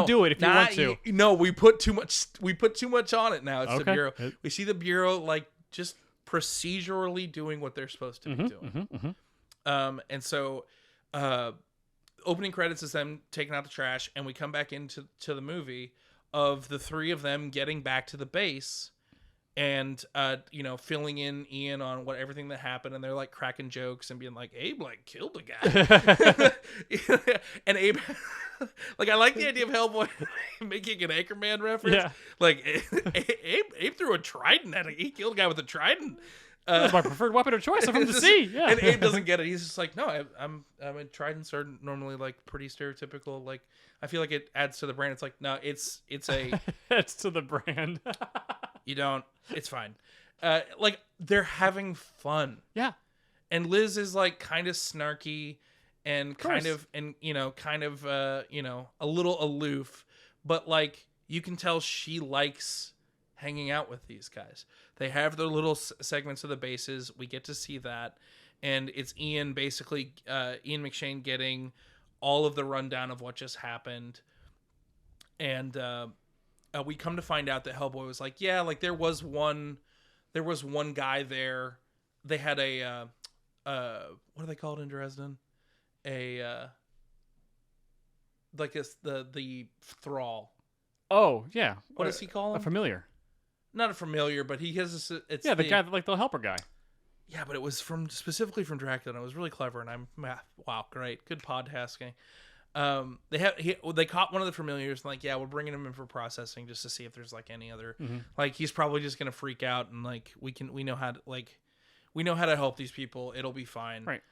do it if you want to. No, we put too much on it now. It's the Okay. bureau. We see the bureau like just procedurally doing what they're supposed to be doing. And so opening credits is them taking out the trash, and we come back into the movie of the three of them getting back to the base and filling in Ian on everything that happened, and they're like cracking jokes and being like, Abe like killed a guy. And Abe like, I like the idea of Hellboy making an Anchorman reference. Yeah. Like Abe threw a trident at it. He killed a guy with a trident. That's my preferred weapon of choice. I'm from the sea. Yeah. And Abe doesn't get it. He's just like, no, tridents are normally like pretty stereotypical. Like, I feel like it adds to the brand. It's like, no, it's a That's to the brand. you don't. It's fine. Like, they're having fun. Yeah. And Liz is like kind of snarky and a little aloof, but like you can tell she likes hanging out with these guys. They have their little segments of the bases. We get to see that, and it's Ian McShane getting all of the rundown of what just happened, and we come to find out that Hellboy was like, yeah, like there was one guy there. They had a what are they called in Dresden? The thrall. Oh yeah. What does he call him? A familiar. Not a familiar, but he has this. It's the guy, like the helper guy. Yeah, but it was specifically from Dracula, and it was really clever. And wow, great, good podcasting. They caught one of the familiars, and like, yeah, we're bringing him in for processing just to see if there's like any other, like he's probably just gonna freak out, and like we know how to help these people. It'll be fine, right?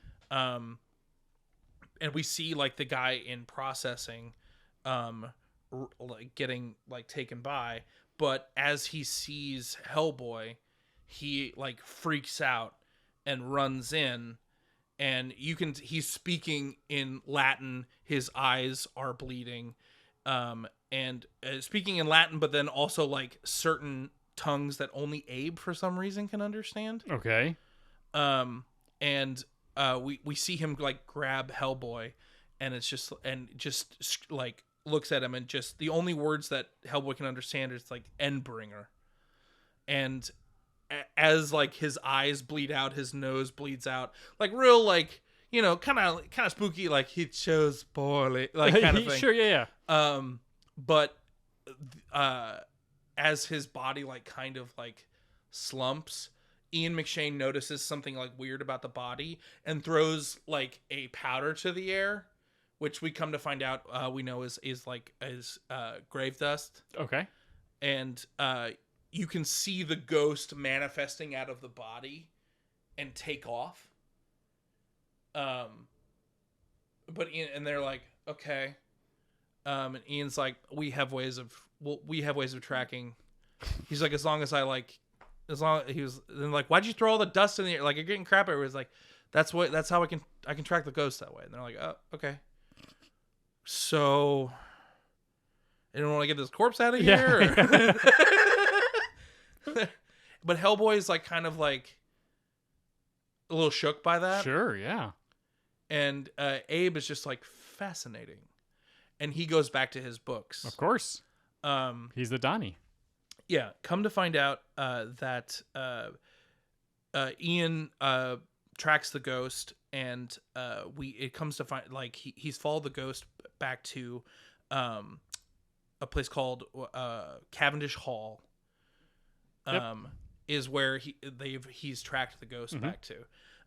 And we see like the guy in processing, like getting like taken by. But as he sees Hellboy, he like freaks out and runs in, and he's speaking in Latin. His eyes are bleeding, and speaking in Latin, but then also like certain tongues that only Abe for some reason can understand. Okay. And we see him like grab Hellboy, and it's just like looks at him, and just the only words that Hellboy can understand is like Endbringer. And as like his eyes bleed out, his nose bleeds out, like real like, kind of spooky, like he chose poorly, like kind of thing. Sure, yeah. But as his body like kind of like slumps, Ian McShane notices something like weird about the body and throws like a powder to the air, which we come to find out we know is grave dust. Okay. And you can see the ghost manifesting out of the body and take off. But Ian, and they're like, okay. And Ian's like, we have ways of tracking. He's like, as long as he was, then like, why'd you throw all the dust in the air? Like, you're getting crap everywhere. It's like, that's how I can track the ghost that way. And they're like, oh, okay. So, I don't want to get this corpse out of here. Yeah. But Hellboy is like kind of like a little shook by that. Sure, yeah. And Abe is just like fascinating, and he goes back to his books. Of course. He's the Donnie. Yeah. Come to find out that Ian tracks the ghost, and it comes to find like he's followed the ghost back to a place called Cavendish Hall. Yep. Is where he's tracked the ghost back to.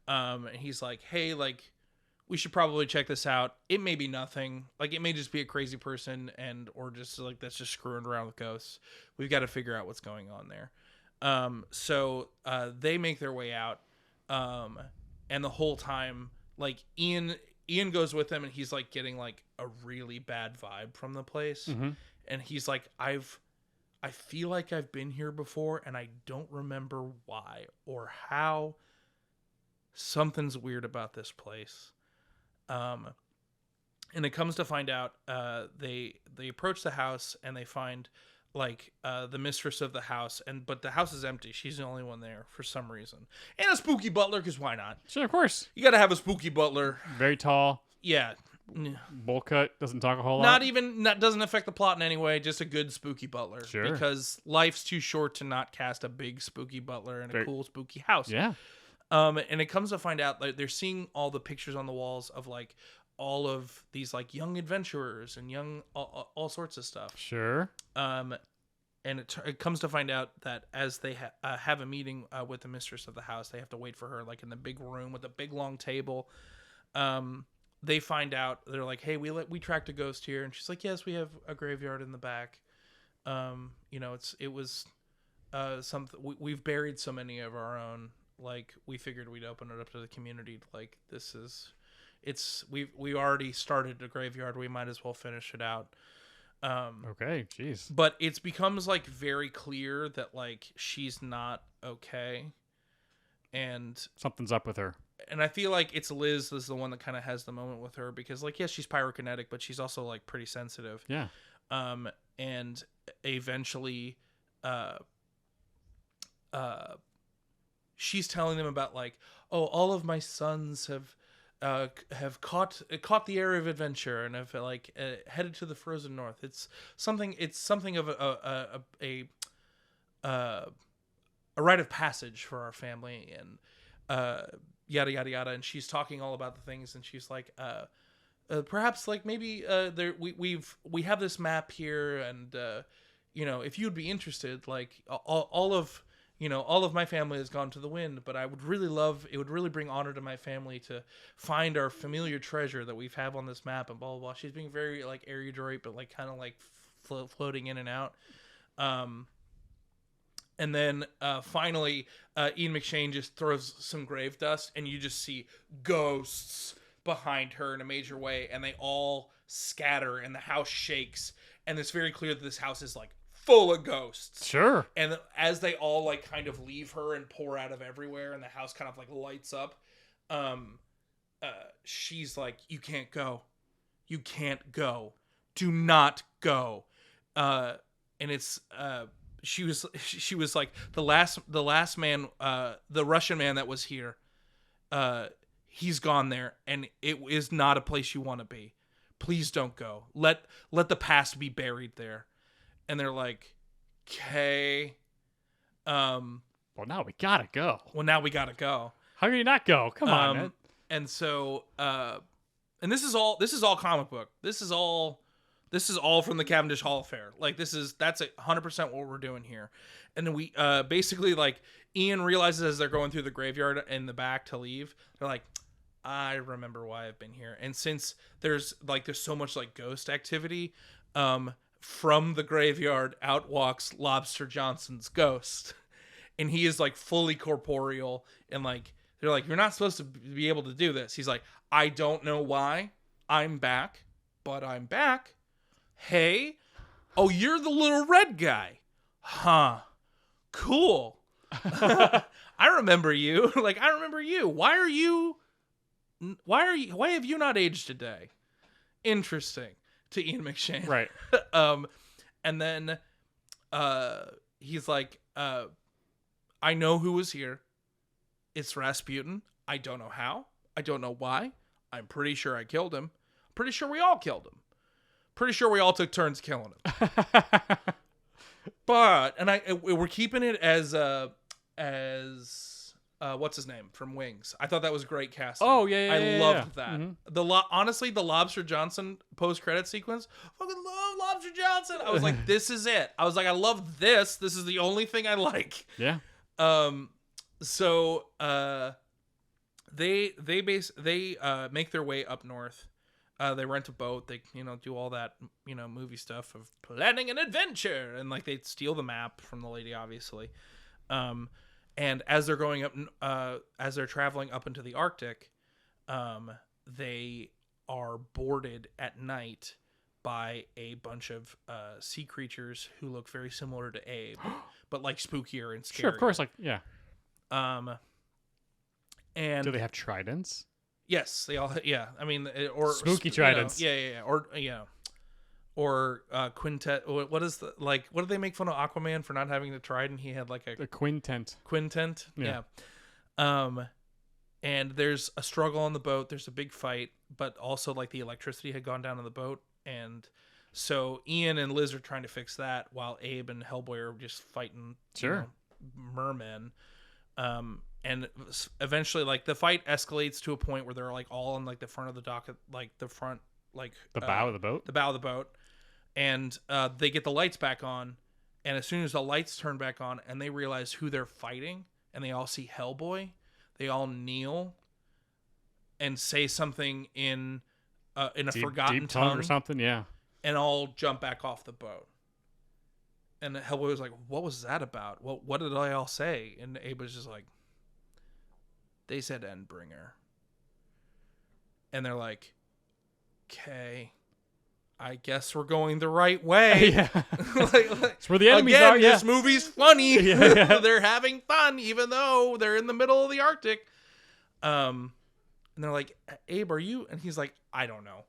And he's like, hey, like, we should probably check this out. It may be nothing. Like, it may just be a crazy person or just like that's just screwing around with ghosts. We've got to figure out what's going on there. So they make their way out. And the whole time, like, Ian goes with them, and he's like getting like a really bad vibe from the place. And he's like, I feel like I've been here before, and I don't remember why or how. Something's weird about this place. And it comes to find out, they approach the house and they find like the mistress of the house, but the house is empty. She's the only one there for some reason, and a spooky butler, because why not? Sure, of course. You got to have a spooky butler. Very tall. Yeah. Bowl cut, doesn't talk a whole Not lot. even, doesn't affect the plot in any way. Just a good spooky butler. Sure. Because life's too short to not cast a big spooky butler in a cool spooky house. Yeah. And it comes to find out like they're seeing all the pictures on the walls of like all of these like young adventurers and young all sorts of stuff. Sure. And it comes to find out that as they have a meeting with the mistress of the house, they have to wait for her like in the big room with a big long table. They find out, they're like, hey, we tracked a ghost here, and she's like, yes, we have a graveyard in the back. You know, it was something we've buried so many of our own. Like we figured we'd open it up to the community. Like we already started a graveyard. We might as well finish it out. Okay, jeez. But it becomes like very clear that like she's not okay, and Something's up with her. and I feel like it's Liz is the one that kind of has the moment with her, because like yes, she's pyrokinetic, but she's also like pretty sensitive. Yeah. And eventually, she's telling them about like, oh, all of my sons have caught the air of adventure and have like headed to the frozen north. It's something of a rite of passage for our family, and yada yada yada. And she's talking all about the things, and she's like, perhaps like maybe we have this map here, and you know, if you'd be interested, like all of my family has gone to the wind, but it would really bring honor to my family to find our familiar treasure that we've have on this map, and blah blah blah. She's being very like erudite, but like kind of like floating in and out. And then finally, Ian McShane just throws some grave dust, and you just see ghosts behind her in a major way, and they all scatter, and the house shakes, and it's very clear that this house is like full of ghosts. Sure. And as they all like kind of leave her and pour out of everywhere, and the house kind of like lights up, she's like, you can't go, do not go. And it's she was like the last man, the Russian man that was here, he's gone there, and it is not a place you want to be. Please don't go. Let the past be buried there. And they're like, okay. Well, now we gotta go. How can you not go? Come on, man. And so, and this is all comic book. This is all from the Cavendish Hall affair. Like that's 100% what we're doing here. And then we basically like Ian realizes as they're going through the graveyard in the back to leave, they're like, I remember why I've been here. And since there's so much like ghost activity, from the graveyard out walks Lobster Johnson's ghost, and he is like fully corporeal, and like they're like, you're not supposed to be able to do this. He's like, I don't know why I'm back, but I'm back. Hey, oh, you're the little red guy, huh? Cool. I remember you. Like, I remember you. Why have you not aged a day? Interesting. To Ian McShane. Right. And then he's like, I know who was here. It's Rasputin. I don't know how. I don't know why. I'm pretty sure I killed him. Pretty sure we all killed him. Pretty sure we all took turns killing him. But, and we're keeping it as what's his name from Wings. I thought that was great casting. Oh yeah, I loved that. Mm-hmm. Honestly, the Lobster Johnson post-credit sequence, fucking love Lobster Johnson. I was like, this is it. I was like, I love this. This is the only thing I like. Yeah. So they make their way up north. They rent a boat. They do all that movie stuff of planning an adventure, and like they steal the map from the lady, obviously. And as they're going up, as they're traveling up into the Arctic, they are boarded at night by a bunch of sea creatures who look very similar to Abe, but like spookier and scarier. Sure, of course, like yeah. And do they have tridents? Yes, they all. Yeah, I mean, or Spooky tridents. Yeah, or quintet. What is the What did they make fun of Aquaman for not having the trident? He had like a quintet. Quintet. Yeah. And there's a struggle on the boat. There's a big fight, but also like the electricity had gone down on the boat, and so Ian and Liz are trying to fix that while Abe and Hellboy are just fighting. Mermen. And eventually, like, the fight escalates to a point where they're like all on like the front of the dock, like the front, like the bow of the boat. The bow of the boat, and they get the lights back on, and as soon as the lights turn back on, and they realize who they're fighting, and they all see Hellboy, they all kneel and say something in a forgotten deep tongue or something. Yeah, and all jump back off the boat. And Hellboy was like, "What was that about? What did I all say?" And Abe was just like, "They said Endbringer." And they're like, "Okay, I guess we're going the right way." Yeah. It's where the enemies are. Yeah. This movie's funny. Yeah. They're having fun, even though they're in the middle of the Arctic. And they're like, "Abe, are you?" And he's like, "I don't know.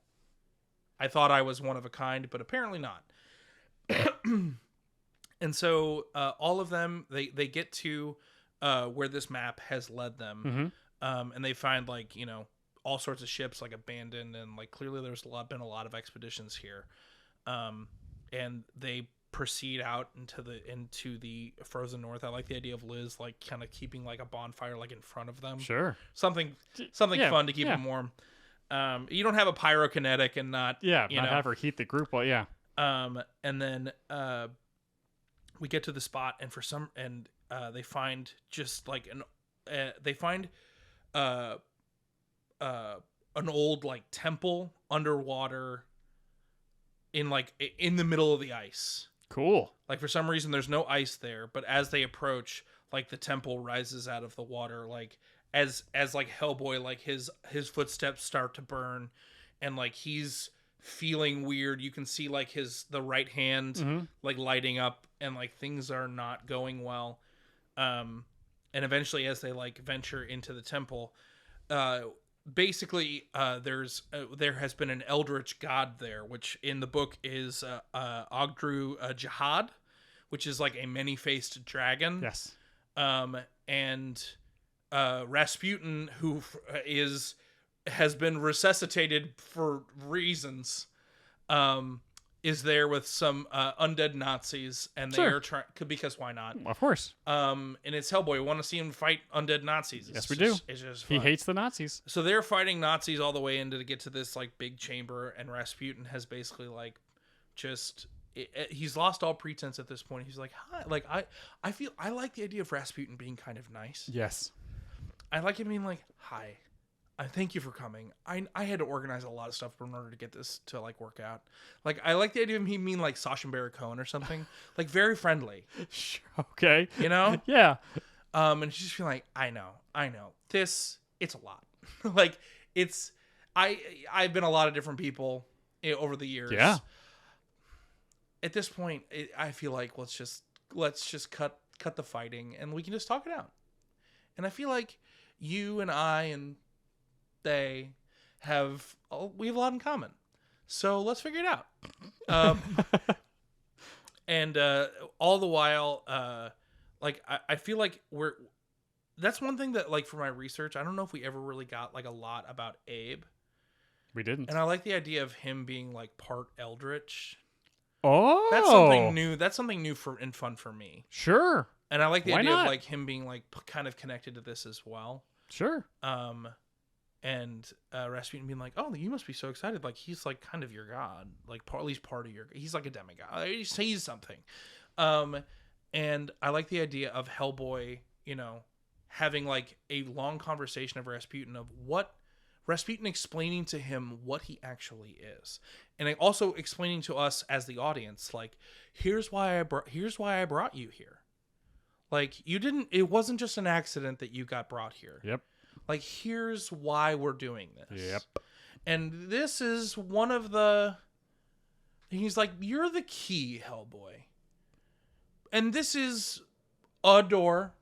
I thought I was one of a kind, but apparently not." And so all of them, they get to where this map has led them. Mm-hmm. And they find, like, you know, all sorts of ships, like, abandoned, and like clearly there's been a lot of expeditions here. And they proceed out into the frozen north. I like the idea of Liz, like, kind of keeping like a bonfire like in front of them. Sure. Something fun to keep them warm. You don't have a pyrokinetic and not have her heat the group. Well, yeah. And then we get to the spot, and they find just like an old like temple underwater in the middle of the ice. Cool. Like, for some reason there's no ice there, but as they approach, like, the temple rises out of the water, like as like Hellboy, like his footsteps start to burn, and like he's feeling weird. You can see like the right hand like lighting up, and like things are not going well. And eventually, as they like venture into the temple, basically there has been an eldritch god there, which in the book is Ogdru Jihad, which is like a many-faced dragon. Yes. And Rasputin, who has been resuscitated for reasons, is there with some undead Nazis, and they are trying, because why not? Of course. And it's Hellboy. We want to see him fight undead Nazis. Yes, we do. It's just fun. He hates the Nazis. So they're fighting Nazis all the way into to get to this like big chamber, and Rasputin has basically like just he's lost all pretense at this point. He's like, "Hi," like I feel I like the idea of Rasputin being kind of nice. Yes. I like him being like, "Hi, I thank you for coming. I had to organize a lot of stuff in order to get this to like work out." Like, I like the idea of him being like Sacha Baron Cohen or something, like very friendly. Sure. Okay. You know? Yeah. And she's just feeling like, I know. It's a lot. Like, I've been a lot of different people over the years. Yeah. At this point, I feel like let's just cut the fighting, and we can just talk it out. And I feel like you and I and they have a lot in common, so let's figure it out. And all the while, like I feel like that's one thing that, like, for my research, I don't know if we ever really got like a lot about Abe. We didn't. And I like the idea of him being like part eldritch. Oh, that's something new. That's something new and fun for me. Sure. And I like the Why idea not? of like him being like kind of connected to this as well. Sure. And Rasputin being like, "Oh, you must be so excited! Like, he's like kind of your god, like at least part of your. He's like a demigod. He's something." And I like the idea of Hellboy, you know, having like a long conversation of Rasputin, of what Rasputin explaining to him what he actually is, and also explaining to us as the audience, like, here's why I brought you here. Like, it wasn't just an accident that you got brought here. Yep. Like, here's why we're doing this. Yep. And this is one of the... He's like, you're the key, Hellboy. And this is a door.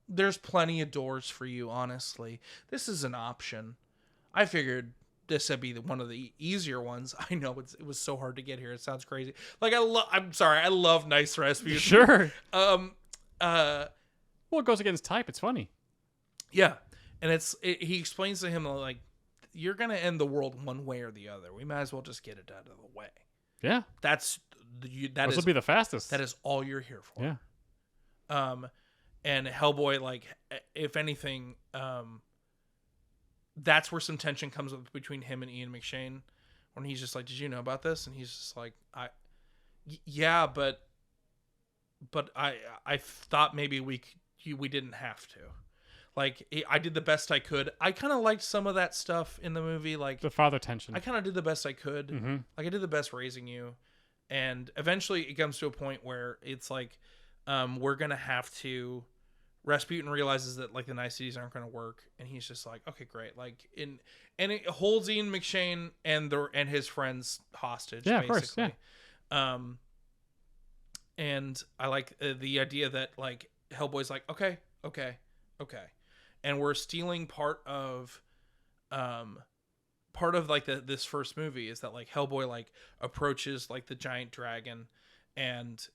There's plenty of doors for you, honestly. This is an option. I figured this would be one of the easier ones. I know it was so hard to get here. It sounds crazy. Like I'm sorry. I love Nice Rasputin. Sure. Well, it goes against type. It's funny. Yeah, and he explains to him like, you're gonna end the world one way or the other. We might as well just get it out of the way. Yeah. This will be the fastest. That is all you're here for. Yeah. And Hellboy, like, if anything, that's where some tension comes up between him and Ian McShane, when he's just like, "Did you know about this?" And he's just like, "Yeah, but I thought maybe we didn't have to." Like, I did the best I could. I kind of liked some of that stuff in the movie, like the father tension. I kind of did the best I could. Mm-hmm. Like, I did the best raising you, and eventually it comes to a point where it's like, we're gonna have to. Rasputin realizes that like the niceties aren't going to work, and he's just like, okay, great. Like and it holds Ian McShane and his friends hostage. Yeah, basically. of course. Yeah. And I like the idea that like Hellboy's like, okay, and we're stealing part of like this first movie is that like Hellboy like approaches like the giant dragon and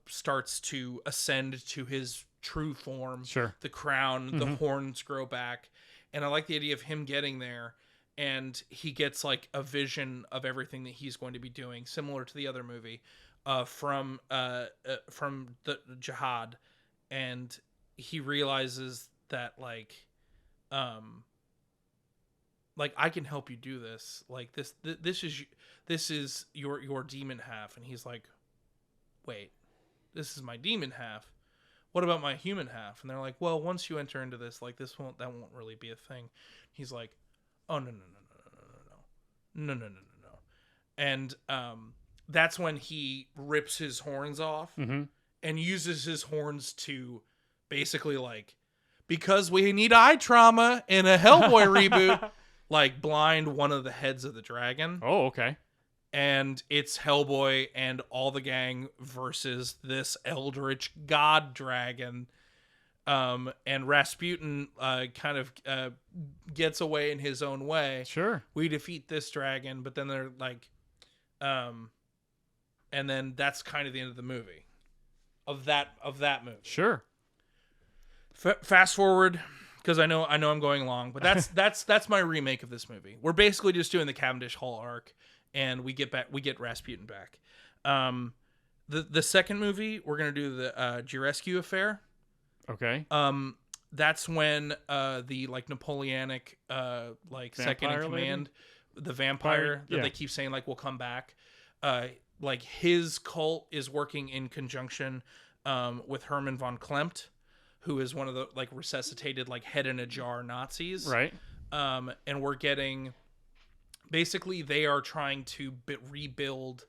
starts to ascend to his true form. Sure. The crown, the horns grow back, and I like the idea of him getting there, and he gets like a vision of everything that he's going to be doing, similar to the other movie, from the Jihad, and he realizes that like I can help you do this. Like this is your demon half, and he's like, wait, this is my demon half. What about my human half? And they're like, well, once you enter into this, like that won't really be a thing. He's like, oh no. And that's when he rips his horns off and uses his horns to basically like, because we need eye trauma in a Hellboy reboot, like blind one of the heads of the dragon. Oh, okay. And it's Hellboy and all the gang versus this eldritch god dragon. And Rasputin kind of gets away in his own way. Sure. We defeat this dragon, but then they're like, and then that's kind of the end of the movie. Of that movie. Sure. Fast forward, because I know I'm going long, but that's my remake of this movie. We're basically just doing the Cavendish Hall arc. And we get Rasputin back. The second movie, we're gonna do the Girescu affair. Okay. That's when the like Napoleonic like vampire second in command, the vampire that they keep saying like will come back. Like his cult is working in conjunction with Hermann von Klempt, who is one of the like resuscitated like head in a jar Nazis. Right. And we're getting. Basically, they are trying to rebuild.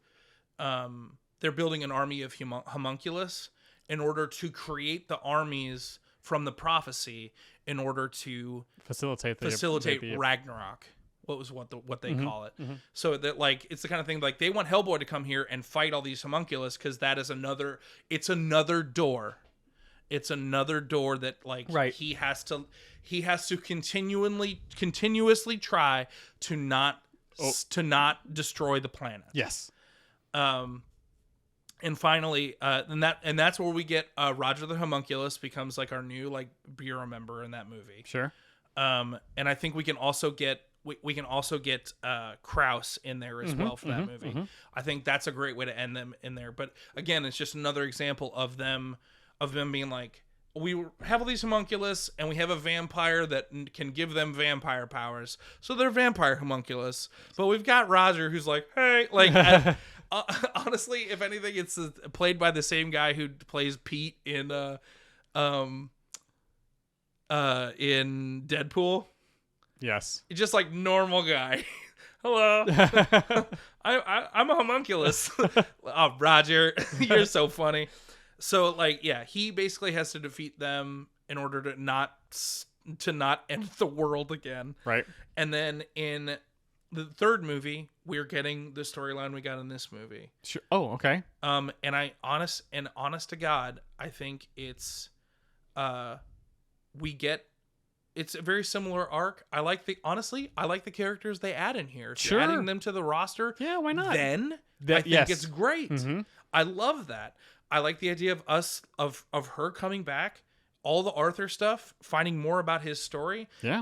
They're building an army of homunculus in order to create the armies from the prophecy in order to facilitate Ragnarok. What they call it. Mm-hmm. So that like it's the kind of thing like they want Hellboy to come here and fight all these homunculus because that is another. It's another door. It's another door that like he has to continuously try to not destroy the planet. Yes. And finally, and that's where we get Roger the Homunculus becomes like our new like bureau member in that movie. Sure. And I think we can also get Kraus in there as well for that movie. Mm-hmm. I think that's a great way to end them in there. But again, it's just another example of them being like, we have all these homunculus, and we have a vampire that can give them vampire powers. So they're vampire homunculus. But we've got Roger, who's like, hey, like, honestly, if anything, it's played by the same guy who plays Pete in Deadpool. Yes. It's just like normal guy. Hello. I'm a homunculus. Oh, Roger, you're so funny. So like, yeah, he basically has to defeat them in order to not end the world again. Right. And then in the third movie, we're getting the storyline we got in this movie. Sure. Oh, okay. And honest to God, I think it's we get it's a very similar arc. I like the characters they add in here. So Sure. adding them to the roster. Yeah, why not? Then I think yes. it's great. I love that. I like the idea of her coming back, all the Arthur stuff, finding more about his story. Yeah.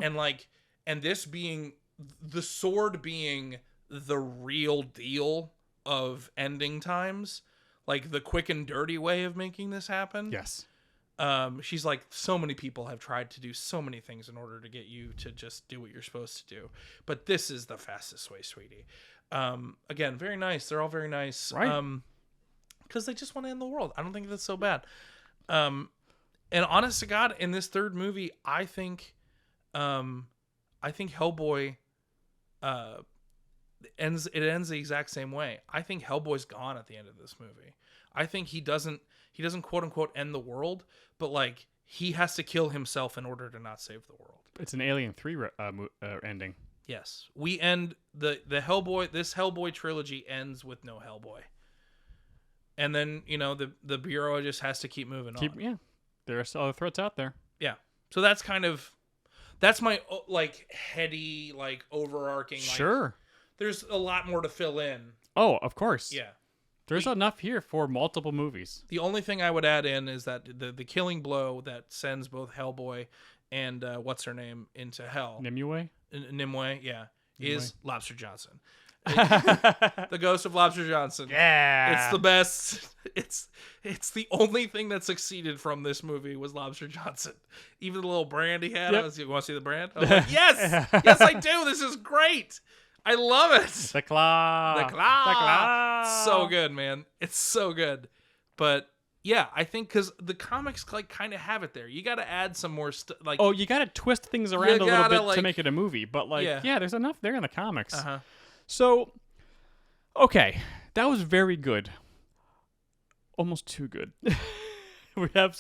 And this being the sword being the real deal of ending times, like the quick and dirty way of making this happen. Yes. She's like, so many people have tried to do so many things in order to get you to just do what you're supposed to do, but this is the fastest way, sweetie. Again, very nice. They're all very nice. Right. Because they just want to end the world. I don't think that's so bad. And honest to God, in this third movie, I think Hellboy ends the exact same way. I think Hellboy's gone at the end of this movie. I think he doesn't quote unquote end the world, but like he has to kill himself in order to not save the world. It's an Alien 3 ending. Yes. We end the Hellboy, this Hellboy trilogy ends with no Hellboy. And then, the Bureau just has to keep moving on. Yeah. There are still other threats out there. Yeah. So that's my like heady, like overarching. Sure. There's a lot more to fill in. Oh, of course. Yeah. There's enough here for multiple movies. The only thing I would add in is that the killing blow that sends both Hellboy and what's her name into hell. Nimue? Nimue, yeah. Is Lobster Johnson. The ghost of Lobster Johnson. Yeah. It's the best. It's the only thing that succeeded from this movie was Lobster Johnson. Even the little brand he had. Yep. I was, you want to see the brand? I was like, yes! Yes, I do. This is great. I love it. The claw. The claw. The claw. So good, man. It's so good. But yeah, I think because the comics like kind of have it there. You got to add some more stuff. Like, oh, you got to twist things around a little bit to make it a movie. But yeah, there's enough there in the comics. Uh-huh. So, okay, that was very good. Almost too good. we have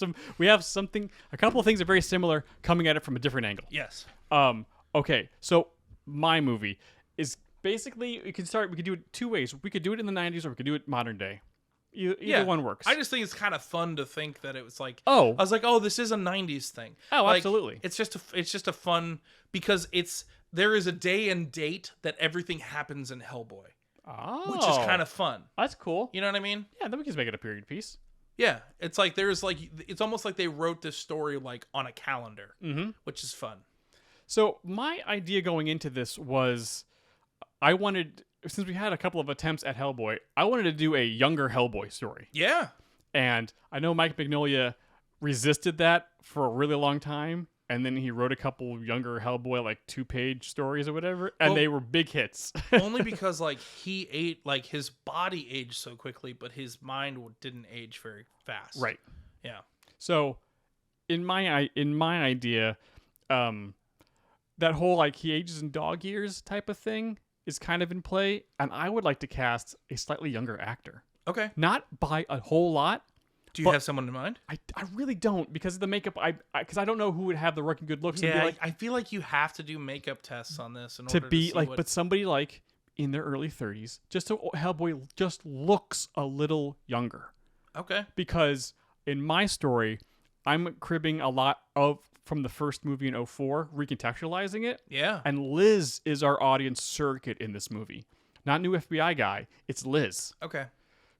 something. A couple of things are very similar, coming at it from a different angle. Yes. Okay, so my movie is basically we could do it two ways. We could do it in the 90s or we could do it modern day. Either one works. I just think it's kind of fun to think that it was like. Oh. I was like, oh, this is a 90s thing. Oh, like, absolutely. It's just a fun because there is a day and date that everything happens in Hellboy. Oh. Which is kind of fun. That's cool. You know what I mean? Yeah, then we can just make it a period piece. Yeah, it's like it's almost like they wrote this story like on a calendar, which is fun. So my idea going into this was, I wanted, since we had a couple of attempts at Hellboy, I wanted to do a younger Hellboy story. Yeah. And I know Mike Mignola resisted that for a really long time, and then he wrote a couple younger Hellboy, like 2-page stories or whatever, and they were big hits. Only because like he ate, like his body aged so quickly, but his mind didn't age very fast. Right. Yeah. So, in my idea, that whole like he ages in dog years type of thing is kind of in play, and I would like to cast a slightly younger actor. Okay. Not by a whole lot. Do you have someone in mind? I really don't, because of the makeup. Because I don't know who would have the working good looks. Yeah, to be like, I feel like you have to do makeup tests on this in to order be to see like, what... but somebody like in their early 30s, just so Hellboy just looks a little younger. Okay. Because in my story, I'm cribbing a lot from the first movie in 2004, recontextualizing it. Yeah. And Liz is our audience surrogate in this movie. Not new FBI guy, it's Liz. Okay.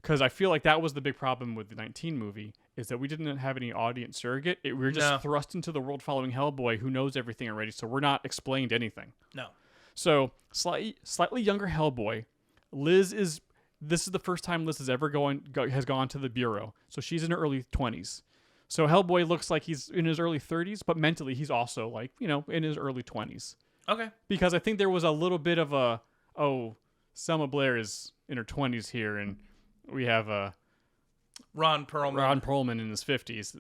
Because I feel like that was the big problem with the 19 movie, is that we didn't have any audience surrogate. We were just thrust into the world following Hellboy, who knows everything already, so we're not explained anything. No. So, slightly younger Hellboy. This is the first time Liz has ever gone to the Bureau. So she's in her early 20s. So Hellboy looks like he's in his early 30s, but mentally he's also like, in his early 20s. Okay. Because I think there was a little bit of Selma Blair is in her 20s here, and we have Ron Perlman in his 50s.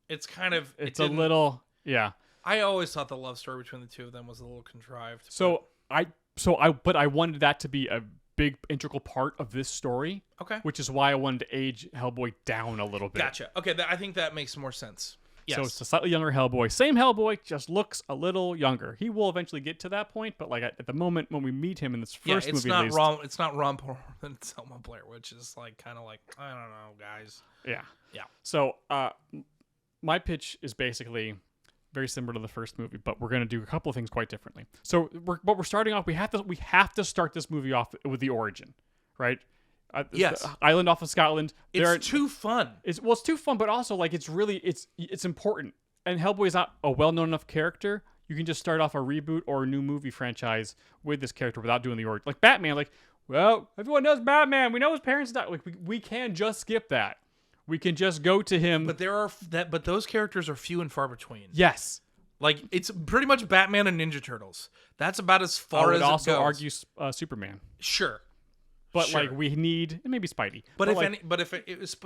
It's kind of... It's a little... Yeah. I always thought the love story between the two of them was a little contrived. But I wanted that to be a big integral part of this story. Okay. Which is why I wanted to age Hellboy down a little bit. Gotcha. Okay, I think that makes more sense. Yes. So it's a slightly younger Hellboy. Same Hellboy, just looks a little younger. He will eventually get to that point, but like at the moment when we meet him in this first movie, it's not Ron Perlman and Selma Blair, which is like kind of like, I don't know, guys. Yeah. Yeah. So my pitch is basically very similar to the first movie, but we're going to do a couple of things quite differently. So we're starting off. We have to start this movie off with the origin, right? Yes. The island off of Scotland. It's too fun. It's too fun, but also like it's important. And Hellboy is not a well-known enough character. You can just start off a reboot or a new movie franchise with this character without doing the origin. Like Batman, like, well, everyone knows Batman. We know his parents died. Like we can just skip that. We can just go to him. But but those characters are few and far between. Yes. Like it's pretty much Batman and Ninja Turtles. That's about as far as it goes. I would also argue Superman. Sure. But sure. like we need, and maybe Spidey. But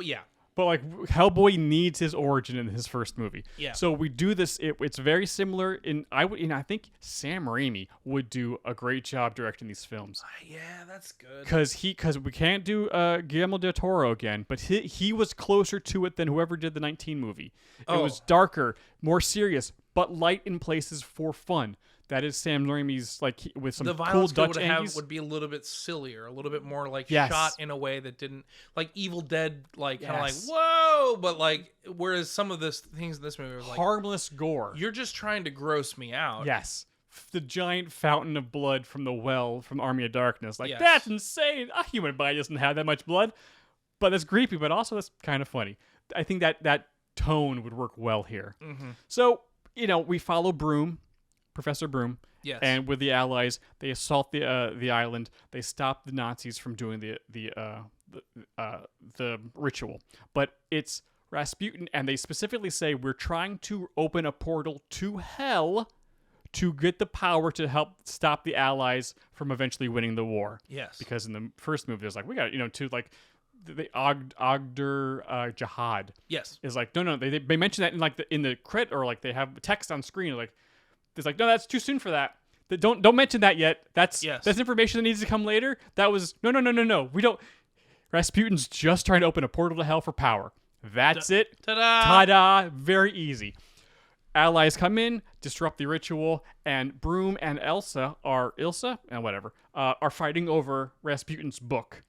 yeah. But like Hellboy needs his origin in his first movie. Yeah. So we do this. It's very similar. I think Sam Raimi would do a great job directing these films. Yeah, that's good. Because we can't do Guillermo del Toro again, but he was closer to it than whoever did the 19 movie. It was darker, more serious, but light in places for fun. That is Sam Raimi's, like, with some cool Dutch angles. Would be a little bit sillier, a little bit more like Yes. shot in a way that didn't, like Evil Dead, like kind of like Yes. whoa, but like whereas some of this things in this movie was like Harmless gore. you're just trying to gross me out. Yes. The giant fountain of blood from the well from Army of Darkness. Like, Yes. that's insane. A human body doesn't have that much blood. But that's creepy, but also that's kind of funny. I think that tone would work well here. Mm-hmm. So, we follow Professor Broom. Yes. And with the Allies, they assault the island. They stop the Nazis from doing the ritual. But it's Rasputin, and they specifically say, we're trying to open a portal to hell to get the power to help stop the Allies from eventually winning the war. Yes. Because in the first movie, there's like, we got, to like, the Ogder Jihad. Yes. Is like, no, they mention that in the credit, or like they have text on screen, like, it's like, no, that's too soon for that. Don't mention that yet. That's information that needs to come later. That was no. We don't. Rasputin's just trying to open a portal to hell for power. That's it. Ta-da! Very easy. Allies come in, disrupt the ritual, and Broom and Ilsa are fighting over Rasputin's book.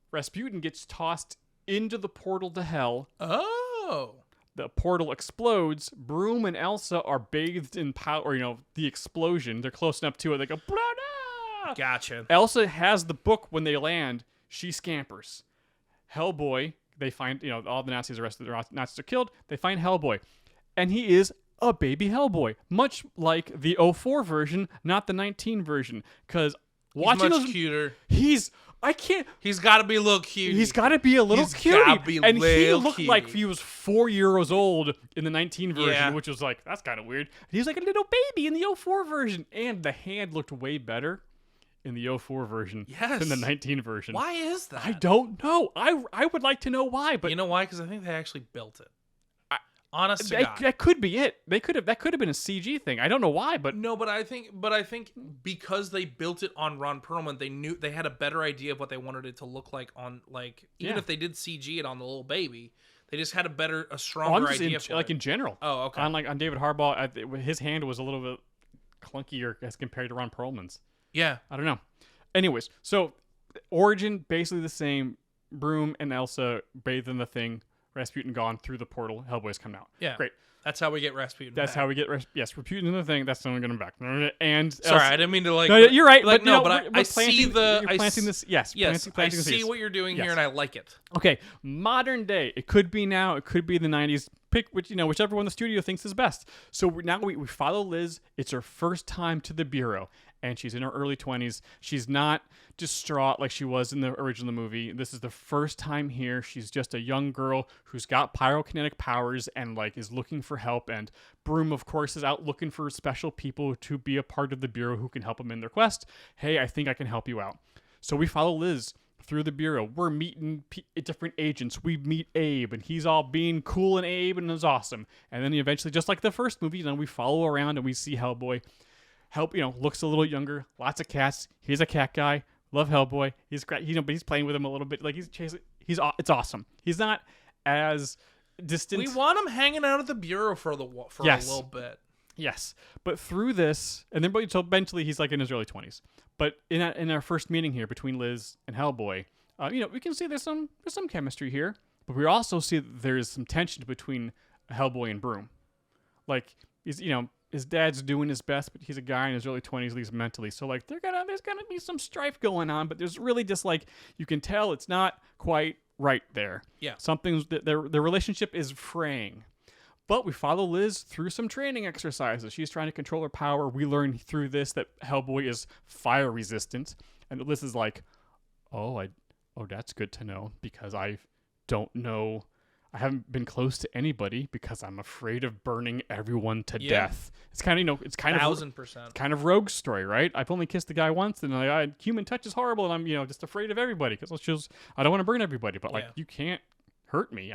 Rasputin gets tossed into the portal to hell. Oh. The portal explodes. Broom and Elsa are bathed in power, the explosion. They're close enough to it. They go, blah. Gotcha. Elsa has the book when they land. She scampers. Hellboy, they find, all the Nazis arrested, the Nazis are killed. They find Hellboy. And he is a baby Hellboy. Much like the 04 version, not the 19 version. Because watching much cuter. He's got to be a little cute. He's got to be a little cute. And he looked cutie. like he was 4 years old in the 19 version, which was like, that's kind of weird. He was like a little baby in the 04 version. And the hand looked way better in the 04 version than the 19 version. Why is that? I don't know. I would like to know why, but you know why? Because I think they actually built it. Honest to God. That could be it. That could have been a CG thing. I don't know why, but no. But I think because they built it on Ron Perlman, they had a better idea of what they wanted it to look like on even if they did CG it on the little baby, they just had a stronger idea. In general. Oh, okay. On David Harbaugh, his hand was a little bit clunkier as compared to Ron Perlman's. Yeah, I don't know. Anyways, so origin basically the same. Broom and Elsa bathed in the thing. Rasputin gone through the portal. Hellboy's come out. Yeah, great. That's how we get Rasputin. That's how we get Rasputin in the thing. That's how we get him back. And sorry, I didn't mean to like. No, you're right. Like, but I see the. You're planting this. Yes. Yes. Planting I see what you're doing here, and I like it. Okay, modern day. It could be now. It could be the 90s. Pick whichever one the studio thinks is best. So now we follow Liz. It's her first time to the bureau, and she's in her early 20s. She's not distraught like she was in the original movie. This is the first time here. She's just a young girl who's got pyrokinetic powers and is looking for help. And Broom, of course, is out looking for special people to be a part of the bureau who can help them in their quest. Hey, I think I can help you out. So we follow Liz through the bureau. We're meeting different agents. We meet Abe, and he's all being cool and Abe, and it's awesome. And then eventually, just like the first movie, we follow around and we see Hellboy. Looks a little younger. Lots of cats. He's a cat guy. Love Hellboy. He's great. But he's playing with him a little bit. Like it's awesome. He's not as distant. We want him hanging out at the bureau for a little bit. Yes, but through this, and then so eventually he's in his early 20s. But in our first meeting here between Liz and Hellboy, we can see there's some chemistry here. But we also see that there's some tension between Hellboy and Broom. his dad's doing his best, but he's a guy in his early 20s, at least mentally. So like there's gonna be some strife going on, but there's really just like you can tell it's not quite right there. Yeah. Something's their relationship is fraying. But we follow Liz through some training exercises. She's trying to control her power. We learn through this that Hellboy is fire resistant, and Liz is like, "Oh, that's good to know because I don't know. I haven't been close to anybody because I'm afraid of burning everyone to death." It's kind of, it's kind 1000%. kind of Rogue's story, right? I've only kissed the guy once, and human touch is horrible, and I'm, just afraid of everybody because I don't want to burn everybody, but like you can't hurt me.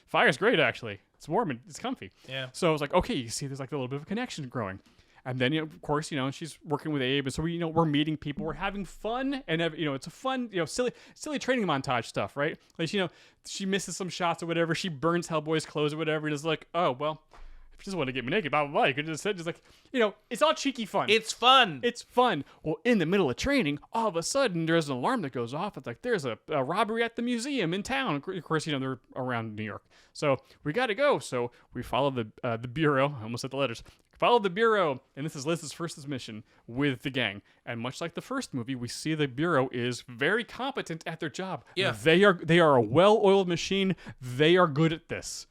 Fire's great actually. It's warm and it's comfy. Yeah. So I was like, okay, you see, there's like a little bit of a connection growing. And then, of course, she's working with Abe. And so we're meeting people. We're having fun. And, it's a fun, silly training montage stuff, right? Like, she misses some shots or whatever. She burns Hellboy's clothes or whatever. And it's like, oh, well, if you just want to get me naked, blah, blah, blah. You could just say, it's all cheeky fun. It's fun. It's fun. Well, in the middle of training, all of a sudden, there's an alarm that goes off. It's like, there's a robbery at the museum in town. Of course, they're around New York. So we got to go. So we follow the Bureau. I almost said the letters. Follow the Bureau. And this is Liz's first mission with the gang. And much like the first movie, we see the Bureau is very competent at their job. Yeah. They are a well-oiled machine. They are good at this.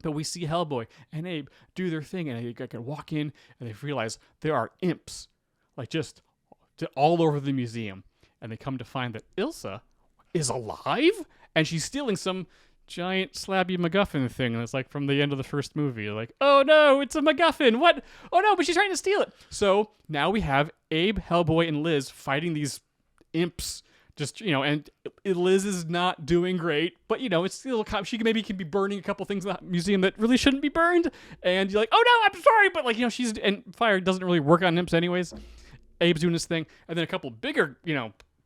But we see Hellboy and Abe do their thing, and they can walk in, and they realize there are imps, like just all over the museum. And they come to find that Ilsa is alive, and she's stealing some giant slabby MacGuffin thing. And it's like from the end of the first movie, like, oh no, it's a MacGuffin. What? Oh no, but she's trying to steal it. So now we have Abe, Hellboy, and Liz fighting these imps. Just, and Liz is not doing great, but, it's still, she maybe can be burning a couple things in the museum that really shouldn't be burned, and you're like, oh no, I'm sorry, but like, and fire doesn't really work on imps anyways. Abe's doing this thing, and then a couple bigger,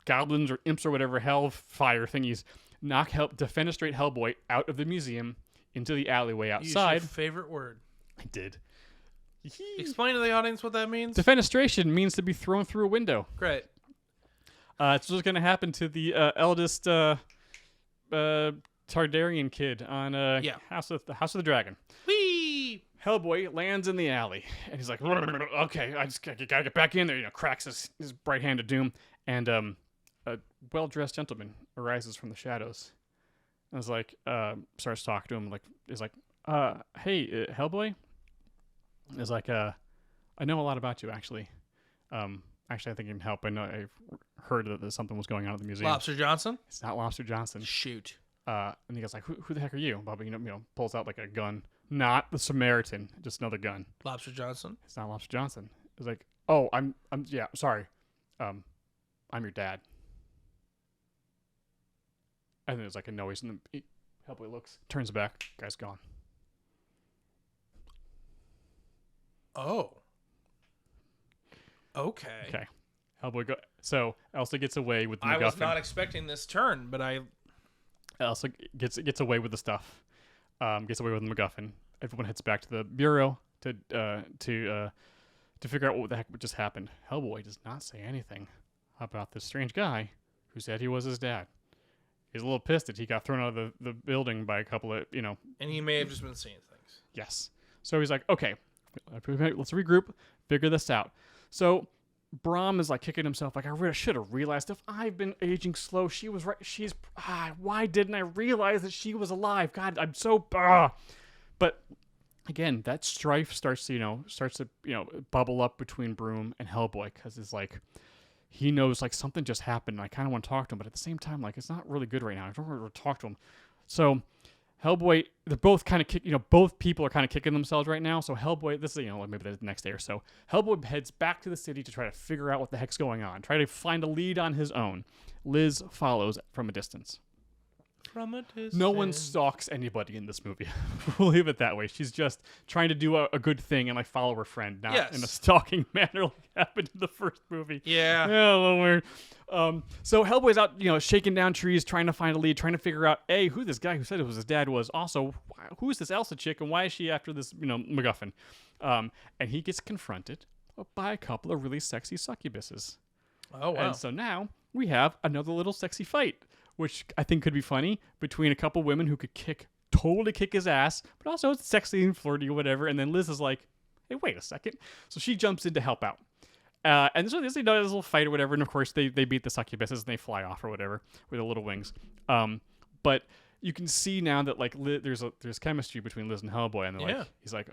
goblins or imps or whatever, hellfire thingies, defenestrate Hellboy out of the museum into the alleyway outside. Use your favorite word. I did. Explain to the audience what that means. Defenestration means to be thrown through a window. Great. It's what's going to happen to the eldest Targaryen kid on House of the Dragon. Whee! Hellboy lands in the alley, and he's like, okay, I just gotta get back in there. Cracks his bright hand of doom, and a well-dressed gentleman arises from the shadows. I was like, starts talking to him, hey, Hellboy? He's like, I know a lot about you, actually. Actually, I think you can help. I know I've heard that something was going on at the museum. Lobster Johnson? It's not Lobster Johnson. Shoot. And he goes like, who the heck are you? Bobby, pulls out like a gun. Not the Samaritan, just another gun. Lobster Johnson? It's not Lobster Johnson. It's like, oh, I'm sorry. I'm your dad. And then there's like a noise, and then Hellboy looks, turns back, guy's gone. Oh. Okay. Hellboy so Elsa gets away with the MacGuffin. I was not expecting this turn, but Elsa gets away with the stuff. Gets away with the MacGuffin. Everyone heads back to the Bureau to figure out what the heck just happened. Hellboy does not say anything about this strange guy who said he was his dad. He's a little pissed that he got thrown out of the building by a couple of, And he may have just been seeing things. Yes. So he's like, okay, let's regroup, figure this out. So Brahm is like kicking himself, like, I should have realized if I've been aging slow, she was right. Why didn't I realize that she was alive? God, I'm so, But again, that strife starts to bubble up between Broom and Hellboy, because it's like, he knows like something just happened, and I kind of want to talk to him, but at the same time, like, it's not really good right now. I don't want to talk to him. So Hellboy, they're both kind of both people are kind of kicking themselves right now. So Hellboy, this is, maybe the next day or so, Hellboy heads back to the city to try to figure out what the heck's going on, try to find a lead on his own. Liz follows from a distance. No one stalks anybody in this movie. We'll leave it that way. She's just trying to do a good thing and like follow her friend, not in a stalking manner like happened in the first movie. Yeah. A little weird. So Hellboy's out, shaking down trees, trying to find a lead, trying to figure out, A, who this guy who said it was his dad was. Also, who is this Elsa chick, and why is she after this, MacGuffin? And he gets confronted by a couple of really sexy succubuses. Oh, wow. And so now we have another little sexy fight, which I think could be funny, between a couple women who could totally kick his ass, but also it's sexy and flirty or whatever. And then Liz is like, hey, wait a second. So she jumps in to help out. And so there's a little fight or whatever, and of course they beat the succubuses and they fly off or whatever with their little wings. But you can see now that like there's chemistry between Liz and Hellboy, and they're like, he's like,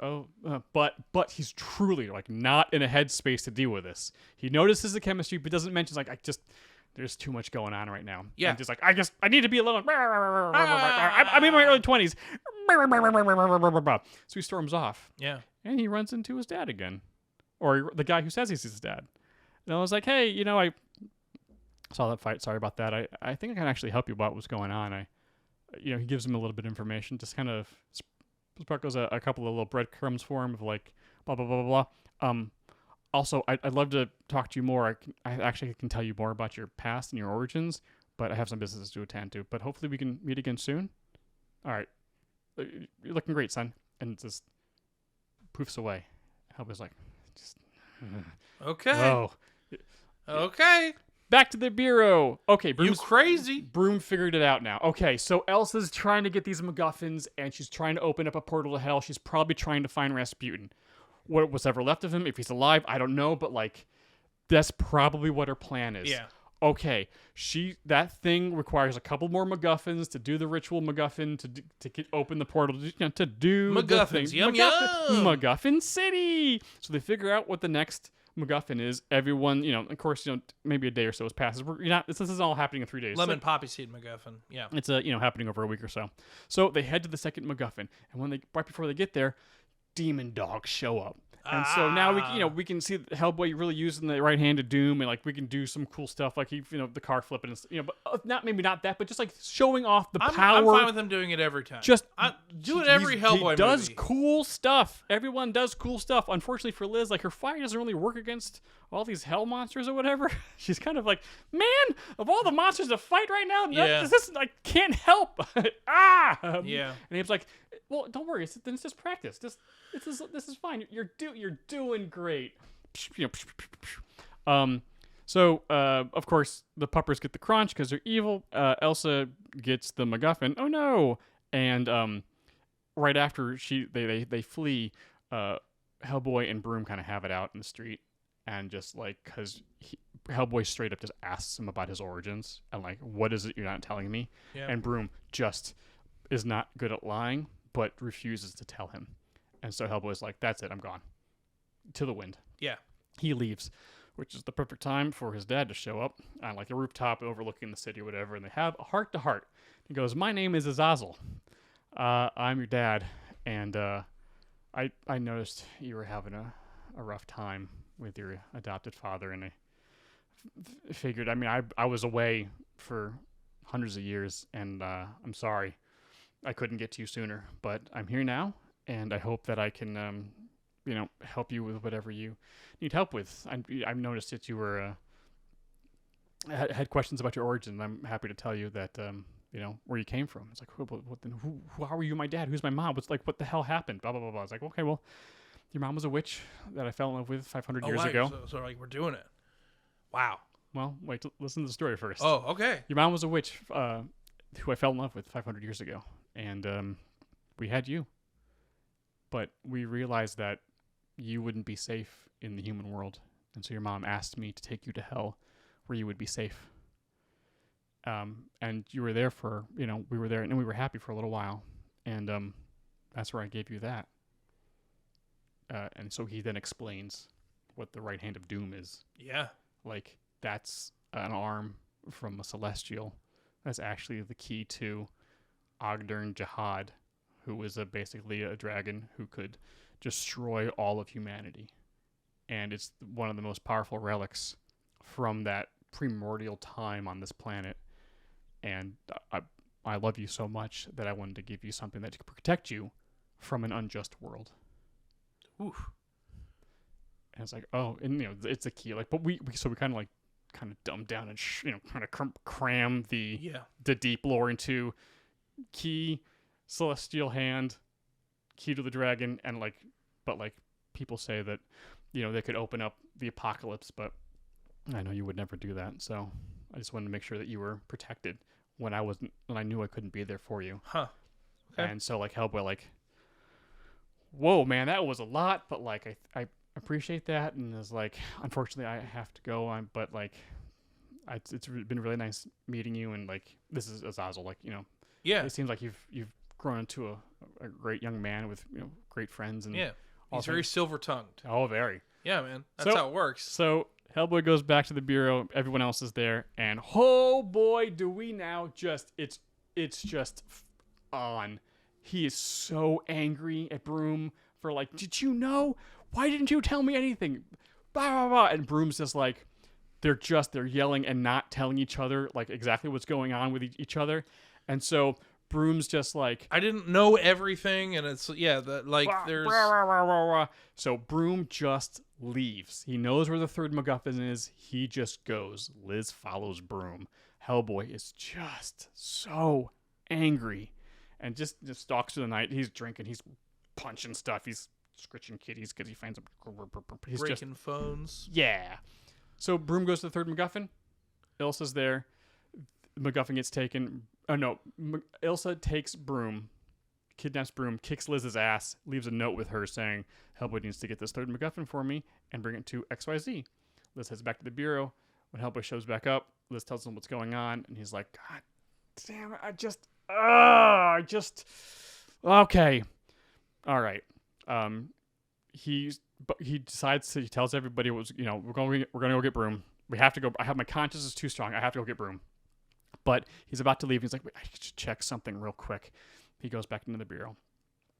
but he's truly like not in a headspace to deal with this. He notices the chemistry, but doesn't mention like there's too much going on right now. Yeah, and just like I need to be alone. I'm in my early 20s. So he storms off. Yeah, and he runs into his dad again. Or the guy who says he's his dad. And I was like, hey, I saw that fight. Sorry about that. I think I can actually help you about what's going on. He gives him a little bit of information, just kind of sparkles a couple of little breadcrumbs for him of like, blah, blah, blah, blah, blah. Also, I'd love to talk to you more. I actually can tell you more about your past and your origins, but I have some business to attend to. But hopefully we can meet again soon. All right. You're looking great, son. And it just poofs away. Hellboy's like, okay. Oh. Okay. Back to the bureau. Okay, you crazy. Broom figured it out now. Okay, so Elsa's trying to get these MacGuffins, and she's trying to open up a portal to hell. She's probably trying to find Rasputin. What was ever left of him, if he's alive, I don't know, but like, that's probably what her plan is. Yeah. Okay, that thing requires a couple more MacGuffins to do the ritual MacGuffin to open the portal to do MacGuffins. The thing. Yum. MacGuffin City. So they figure out what the next MacGuffin is. Everyone, of course, maybe a day or so has passed. This is all happening in 3 days. Lemon poppy seed MacGuffin. Yeah, it's happening over a week or so. So they head to the second MacGuffin, and right before they get there, demon dogs show up. And so now we can see Hellboy really using the right hand of doom, and like we can do some cool stuff, like the car flipping, and but not that, but just like showing off the power. I'm fine with him doing it every time. Do it every Hellboy movie. He does cool stuff. Everyone does cool stuff. Unfortunately for Liz, like her fire doesn't really work against all these hell monsters or whatever. She's kind of like, man, of all the monsters to fight right now, this I can't help. And he's like, well, don't worry. It's just practice. This is fine. You're doing great. So of course the puppers get the crunch because they're evil. Elsa gets the MacGuffin. Oh no! And right after they flee, Hellboy and Broom kind of have it out in the street, and just like because Hellboy straight up just asks him about his origins and like, what is it you're not telling me? Yeah. And Broom just is not good at lying, but refuses to tell him. And so Hellboy's like, that's it, I'm gone. To the wind. Yeah. He leaves, which is the perfect time for his dad to show up on like a rooftop overlooking the city or whatever, and they have a heart-to-heart. He goes, my name is Azazel. I'm your dad, and I noticed you were having a rough time with your adopted father, and I figured, I was away for hundreds of years, and I'm sorry I couldn't get to you sooner, but I'm here now, and I hope that I can, help you with whatever you need help with. I've noticed that you were had questions about your origin. I'm happy to tell you that, where you came from. It's like, how are you my dad? Who's my mom? What the hell happened? Blah, blah, blah, blah. I was like, okay, well, your mom was a witch that I fell in love with 500 years ago. So like, we're doing it. Wow. Well, wait, listen to the story first. Oh, okay. Your mom was a witch who I fell in love with 500 years ago. And we had you. But we realized that you wouldn't be safe in the human world. And so your mom asked me to take you to hell where you would be safe. And you were there we were there and we were happy for a little while. And that's where I gave you that. And so he then explains what the right hand of doom is. Yeah. Like, that's an arm from a celestial. That's actually the key to Ogdern Jihad, who was basically a dragon who could destroy all of humanity. And it's one of the most powerful relics from that primordial time on this planet. And I love you so much that I wanted to give you something that could protect you from an unjust world. Oof. And it's like, oh, and it's a key. Like, but we kind of dumb down and kind of cram the deep lore into key, celestial hand, key to the dragon, and but people say that they could open up the apocalypse, but I know you would never do that. So I just wanted to make sure that you were protected when I knew I couldn't be there for you. Huh. Okay. And so Hellboy whoa, man, that was a lot, but like I appreciate that, and it's like, unfortunately, I have to go on, but like, it's been really nice meeting you, and like, this is Azazel, like, you know, Yeah. it seems like you've grown into a great young man with, you know, great friends, and Yeah. all He's very things. silver-tongued. Oh, very. Yeah, man. That's how it works. So Hellboy goes back to the bureau. Everyone else is there, and oh boy, do we now just it's just on. He is so angry at Broom for like, did you know? Why didn't you tell me anything? Blah, blah, blah. And Broom's just like, they're yelling and not telling each other like exactly what's going on with each other, and so Broom's just like, I didn't know everything, and it's there's So Broom just leaves. He knows where the third MacGuffin is. He just goes. Liz follows Broom. Hellboy is just so angry, and just stalks through the night. He's drinking. He's punching stuff. He's scratching kitties because he finds them. He's breaking phones. Yeah. So Broom goes to the third MacGuffin. Ilsa's there. MacGuffin gets taken. Oh no, Ilsa takes Broom, kidnaps Broom, kicks Liz's ass, leaves a note with her saying, Hellboy needs to get this third MacGuffin for me and bring it to XYZ. Liz heads back to the bureau. When Hellboy shows back up, Liz tells him what's going on, and he's like, God damn it, okay. All right. He decides he tells everybody we're going to go get Broom. We have to go. My conscience is too strong. I have to go get Broom. But he's about to leave. He's like, wait, I should check something real quick. He goes back into the bureau.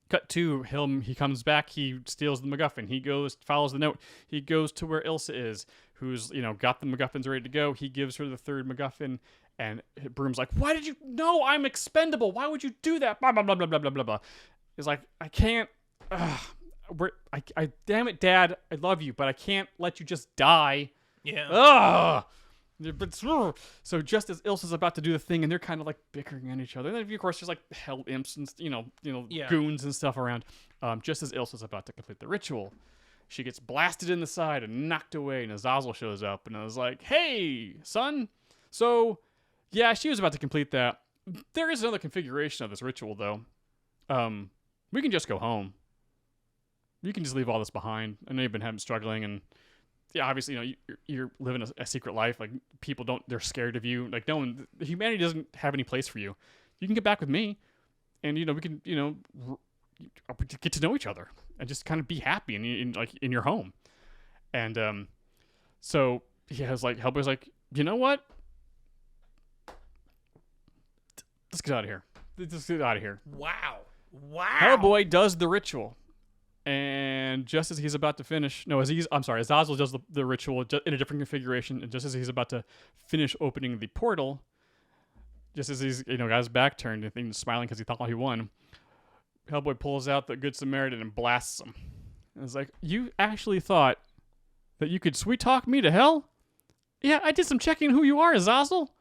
Cut to him. He comes back. He steals the MacGuffin. He follows the note. He goes to where Ilsa is, who's, got the MacGuffins ready to go. He gives her the third MacGuffin, and Broom's like, why did you? No, I'm expendable. Why would you do that? Blah, blah, blah, blah, blah, blah, blah, blah. He's like, I can't. Damn it, Dad. I love you, but I can't let you just die. Yeah. But so just as Ilsa's about to do the thing, and they're kind of like bickering at each other, and then of course there's like hell imps and goons and stuff around. Just as Ilsa's about to complete the ritual, she gets blasted in the side and knocked away, and Azazel shows up, and I was like, "Hey, son." So yeah, she was about to complete that. There is another configuration of this ritual, though. We can just go home. You can just leave all this behind. I know you've been struggling, and yeah, obviously, you're living a secret life. Like, people they're scared of you. Like, humanity doesn't have any place for you. You can get back with me, and, we can, get to know each other and just kind of be happy in your home. And, so, yeah, Hellboy's like, you know what? Let's get out of here. Let's get out of here. Wow. Hellboy does the ritual. And just as he's about to finish, Azazel does the ritual in a different configuration. And just as he's about to finish opening the portal, just as he's, got his back turned and he's smiling because he thought he won, Hellboy pulls out the Good Samaritan and blasts him. And it's like, you actually thought that you could sweet talk me to hell? Yeah, I did some checking who you are, Azazel.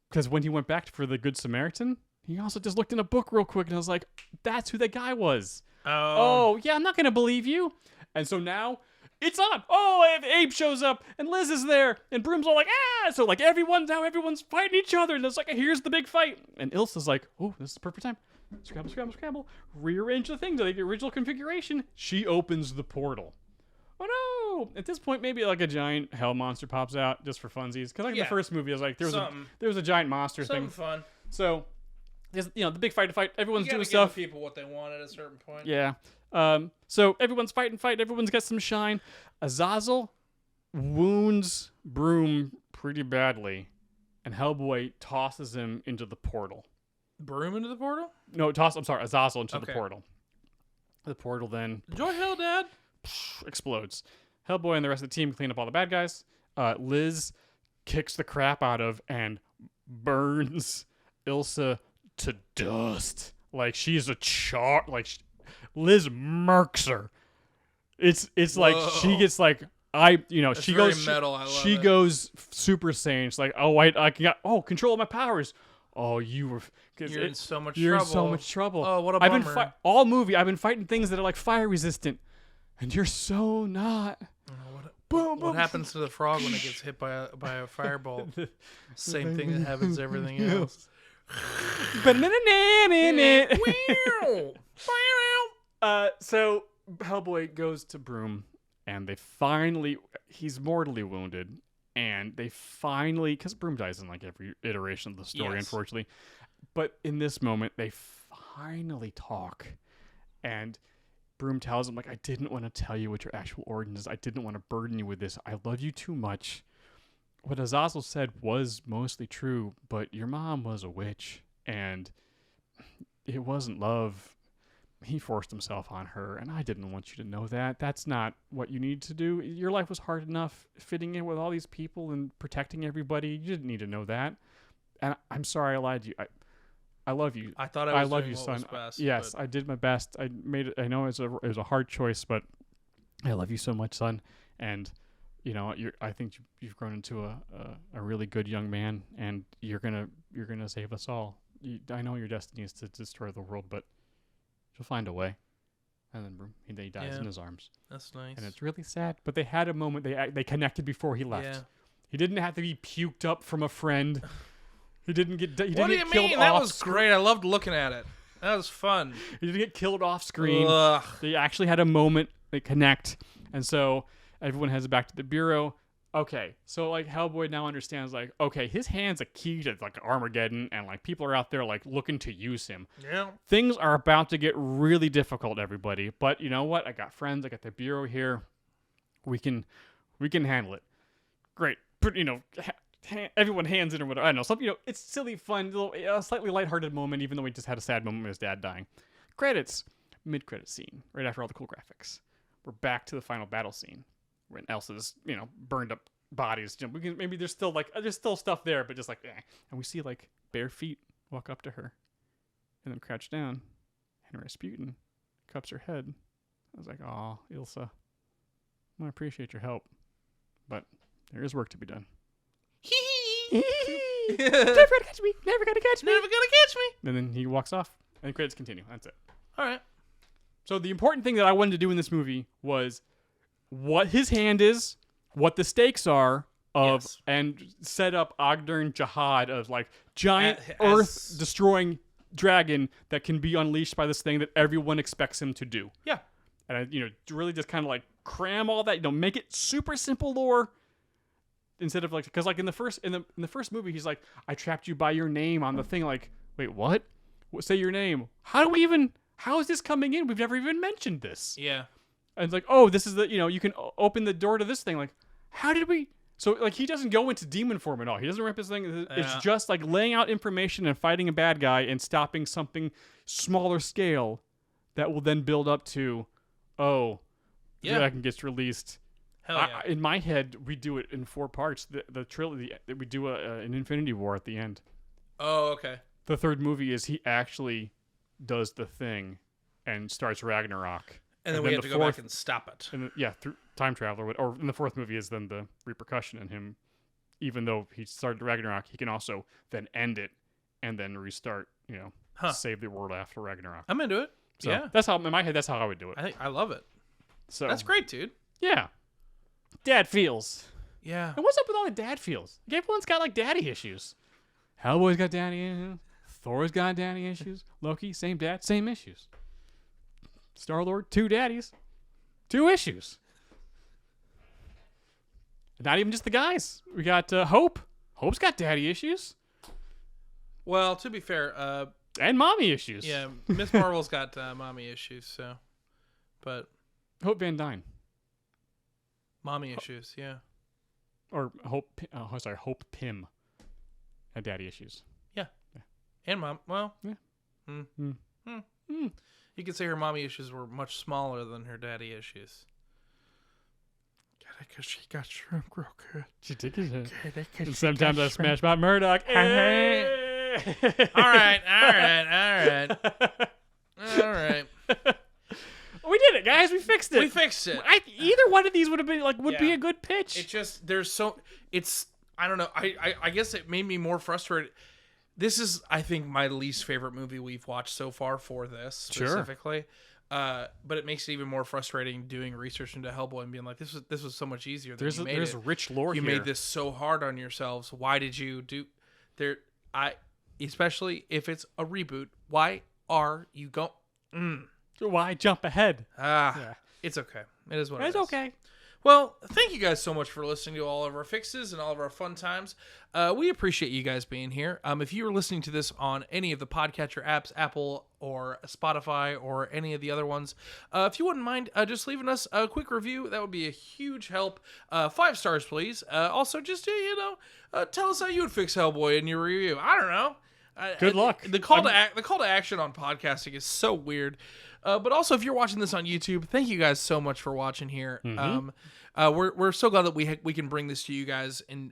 Because when he went back for the Good Samaritan, he also just looked in a book real quick and I was like, that's who that guy was. Oh, yeah, I'm not going to believe you. And so now it's on. Oh, Abe shows up and Liz is there and Broom's all like, ah. So like everyone's fighting each other. And it's like, here's the big fight. And Ilsa's like, oh, this is the perfect time. Scramble. Rearrange the thing to the original configuration. She opens the portal. Oh no. At this point, maybe like a giant hell monster pops out just for funsies. Because in the first movie, I was like, there was a giant monster thing. Something fun. So there's, the big fight to fight. Everyone's doing give stuff. People what they want at a certain point. Yeah. So everyone's fighting. Everyone's got some shine. Azazel wounds Broom pretty badly, and Hellboy tosses him into the portal. Broom into the portal? No, Azazel into the portal. The portal then enjoy hell, Dad. Explodes. Hellboy and the rest of the team clean up all the bad guys. Liz kicks the crap out of and burns Ilsa to dust. Like she's a Liz murks her. It's like she gets like she goes metal. I love she it. goes super saiyan. It's like, oh, I got control of my powers. Oh, you're in so much trouble. You're in so much trouble. Oh, what a bummer. I've been fighting things that are like fire resistant, and you're so not. What happens to the frog when it gets hit by a fireball? Same thing that happens to everything else. So Hellboy goes to Broom, and he's mortally wounded, and they finally, because Broom dies in like every iteration of the story, unfortunately, but in this moment they finally talk, and Broom tells him, like, I didn't want to tell you what your actual origin is. I didn't want to burden you with this. I love you too much. What Azazel said was mostly true, but your mom was a witch, and it wasn't love. He forced himself on her, and I didn't want you to know that. That's not what you need to do. Your life was hard enough fitting in with all these people and protecting everybody. You didn't need to know that. And I'm sorry I lied to you. I love you. I thought I was love doing you, what son. was best, Yes, but- I did my best. I made it. I know it was a hard choice, but I love you so much, son. And you know, I think you've grown into a really good young man, and you're gonna save us all. I know your destiny is to destroy the world, but you'll find a way. And then he dies in his arms. That's nice. And it's really sad. But they had a moment. They connected before he left. Yeah. He didn't have to be puked up from a friend. He didn't get. He didn't What do get you killed mean? That off was screen. great. I loved looking at it. That was fun. He didn't get killed off screen. Ugh. They actually had a moment. They connect, and so everyone heads back to the bureau. Okay, so like Hellboy now understands, like, okay, his hand's a key to like Armageddon, and like people are out there like looking to use him. Yeah. Things are about to get really difficult, everybody. But you know what? I got friends. I got the bureau here. We can handle it. Great. But everyone hands in or whatever. I don't know. Something, it's silly, fun, little, slightly lighthearted moment, even though we just had a sad moment with his dad dying. Credits. Mid-credit scene. Right after all the cool graphics. We're back to the final battle scene. When Elsa's, burned up bodies. Maybe there's still stuff there, but just like, eh. And we see like bare feet walk up to her, and then crouch down, and Rasputin cups her head. I was like, "Aw, Ilsa, I appreciate your help, but there is work to be done." Never gonna catch me. Never gonna catch me. Never gonna catch me. And then he walks off, and the credits continue. That's it. All right. So the important thing that I wanted to do in this movie was what his hand is, what the stakes are of, Yes. and set up Ogdern Jihad of like giant As- earth destroying dragon that can be unleashed by this thing that everyone expects him to do. Yeah. And I, really just kind of like cram all that, make it super simple lore instead of like, because like in the first movie he's like, I trapped you by your name on the thing. Like, wait, what? Say your name. How is this coming in? We've never even mentioned this. Yeah. And it's like, oh, this is you can open the door to this thing. Like, how did we? So, like, he doesn't go into demon form at all. He doesn't rip his thing. It's just like laying out information and fighting a bad guy and stopping something smaller scale that will then build up to, the dragon gets released. Hell yeah. In my head, we do it in 4 parts. The trilogy, we do an Infinity War at the end. Oh, okay. The third movie is he actually does the thing and starts Ragnarok. And then we have to go back and stop it. And through time traveler, or in the fourth movie is then the repercussion in him. Even though he started Ragnarok, he can also then end it and then restart. Save the world after Ragnarok. I'm into it. So Yeah. that's how in my head. That's how I would do it. I love it. So That's great, dude. Yeah, dad feels. Yeah. And what's up with all the dad feels? Like, everyone's got like daddy issues. Hellboy's got daddy issues. Thor's got daddy issues. Loki, same dad, same issues. Star-Lord, 2 daddies, 2 issues. Not even just the guys. We got Hope. Hope's got daddy issues. Well, to be fair, And mommy issues. yeah, Miss Marvel's got mommy issues, so. But Hope Van Dyne. mommy issues, yeah. Or Hope Pym had daddy issues. And mom, well. Yeah. You could say her mommy issues were much smaller than her daddy issues. Because she got shrunk real good. She did get it. And sometimes I smash my Murdoch. All right. We did it, guys. We fixed it. We fixed it. Either one of these would have been be Yeah. a good pitch. It just, I don't know. I guess it made me more frustrated. This is, I think, my least favorite movie we've watched so far for this specifically. But it makes it even more frustrating doing research into Hellboy and being like, this was so much easier than you made there's it. rich lore You here. made this so hard on yourselves. Why did you do there? Especially if it's a reboot. Why are you going? So why jump ahead? It's okay. It is what it is. It's okay. Well, thank you guys so much for listening to all of our fixes and all of our fun times. We appreciate you guys being here. If you were listening to this on any of the podcatcher apps, Apple or Spotify or any of the other ones, if you wouldn't mind just leaving us a quick review, that would be a huge help. 5 stars, please. Also, just tell us how you would fix Hellboy in your review. I don't know. Good luck. The call to action on podcasting is so weird. But also, if you're watching this on YouTube, thank you guys so much for watching here. We're so glad that we can bring this to you guys in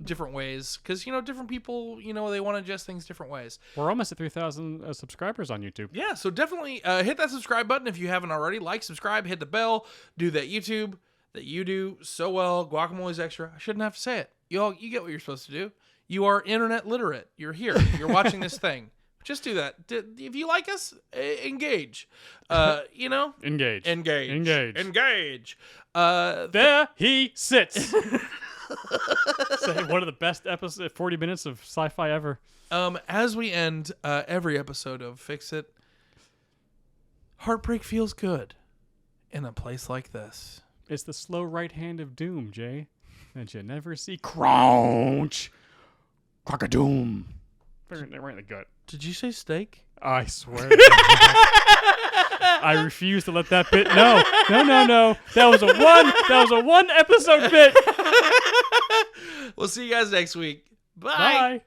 different ways, because different people they want to adjust things different ways. We're almost at 3,000 subscribers on YouTube. Yeah, so definitely hit that subscribe button if you haven't already. Like, subscribe, hit the bell, do that YouTube that you do so well. Guacamole's extra. I shouldn't have to say it. You get what you're supposed to do. You are internet literate. You're here. You're watching this thing. Just do that. If you like us, engage. Engage. Engage. There he sits. Say one of the best episodes, 40 minutes of sci-fi ever. As we end every episode of Fix It, heartbreak feels good in a place like this. It's the slow right hand of doom, Jay. That you never see. Crunch. Crockadoom. Right in the gut. Did you say steak? I swear to God. I refuse to let that bit. No. That was a one episode bit. We'll see you guys next week. Bye. Bye.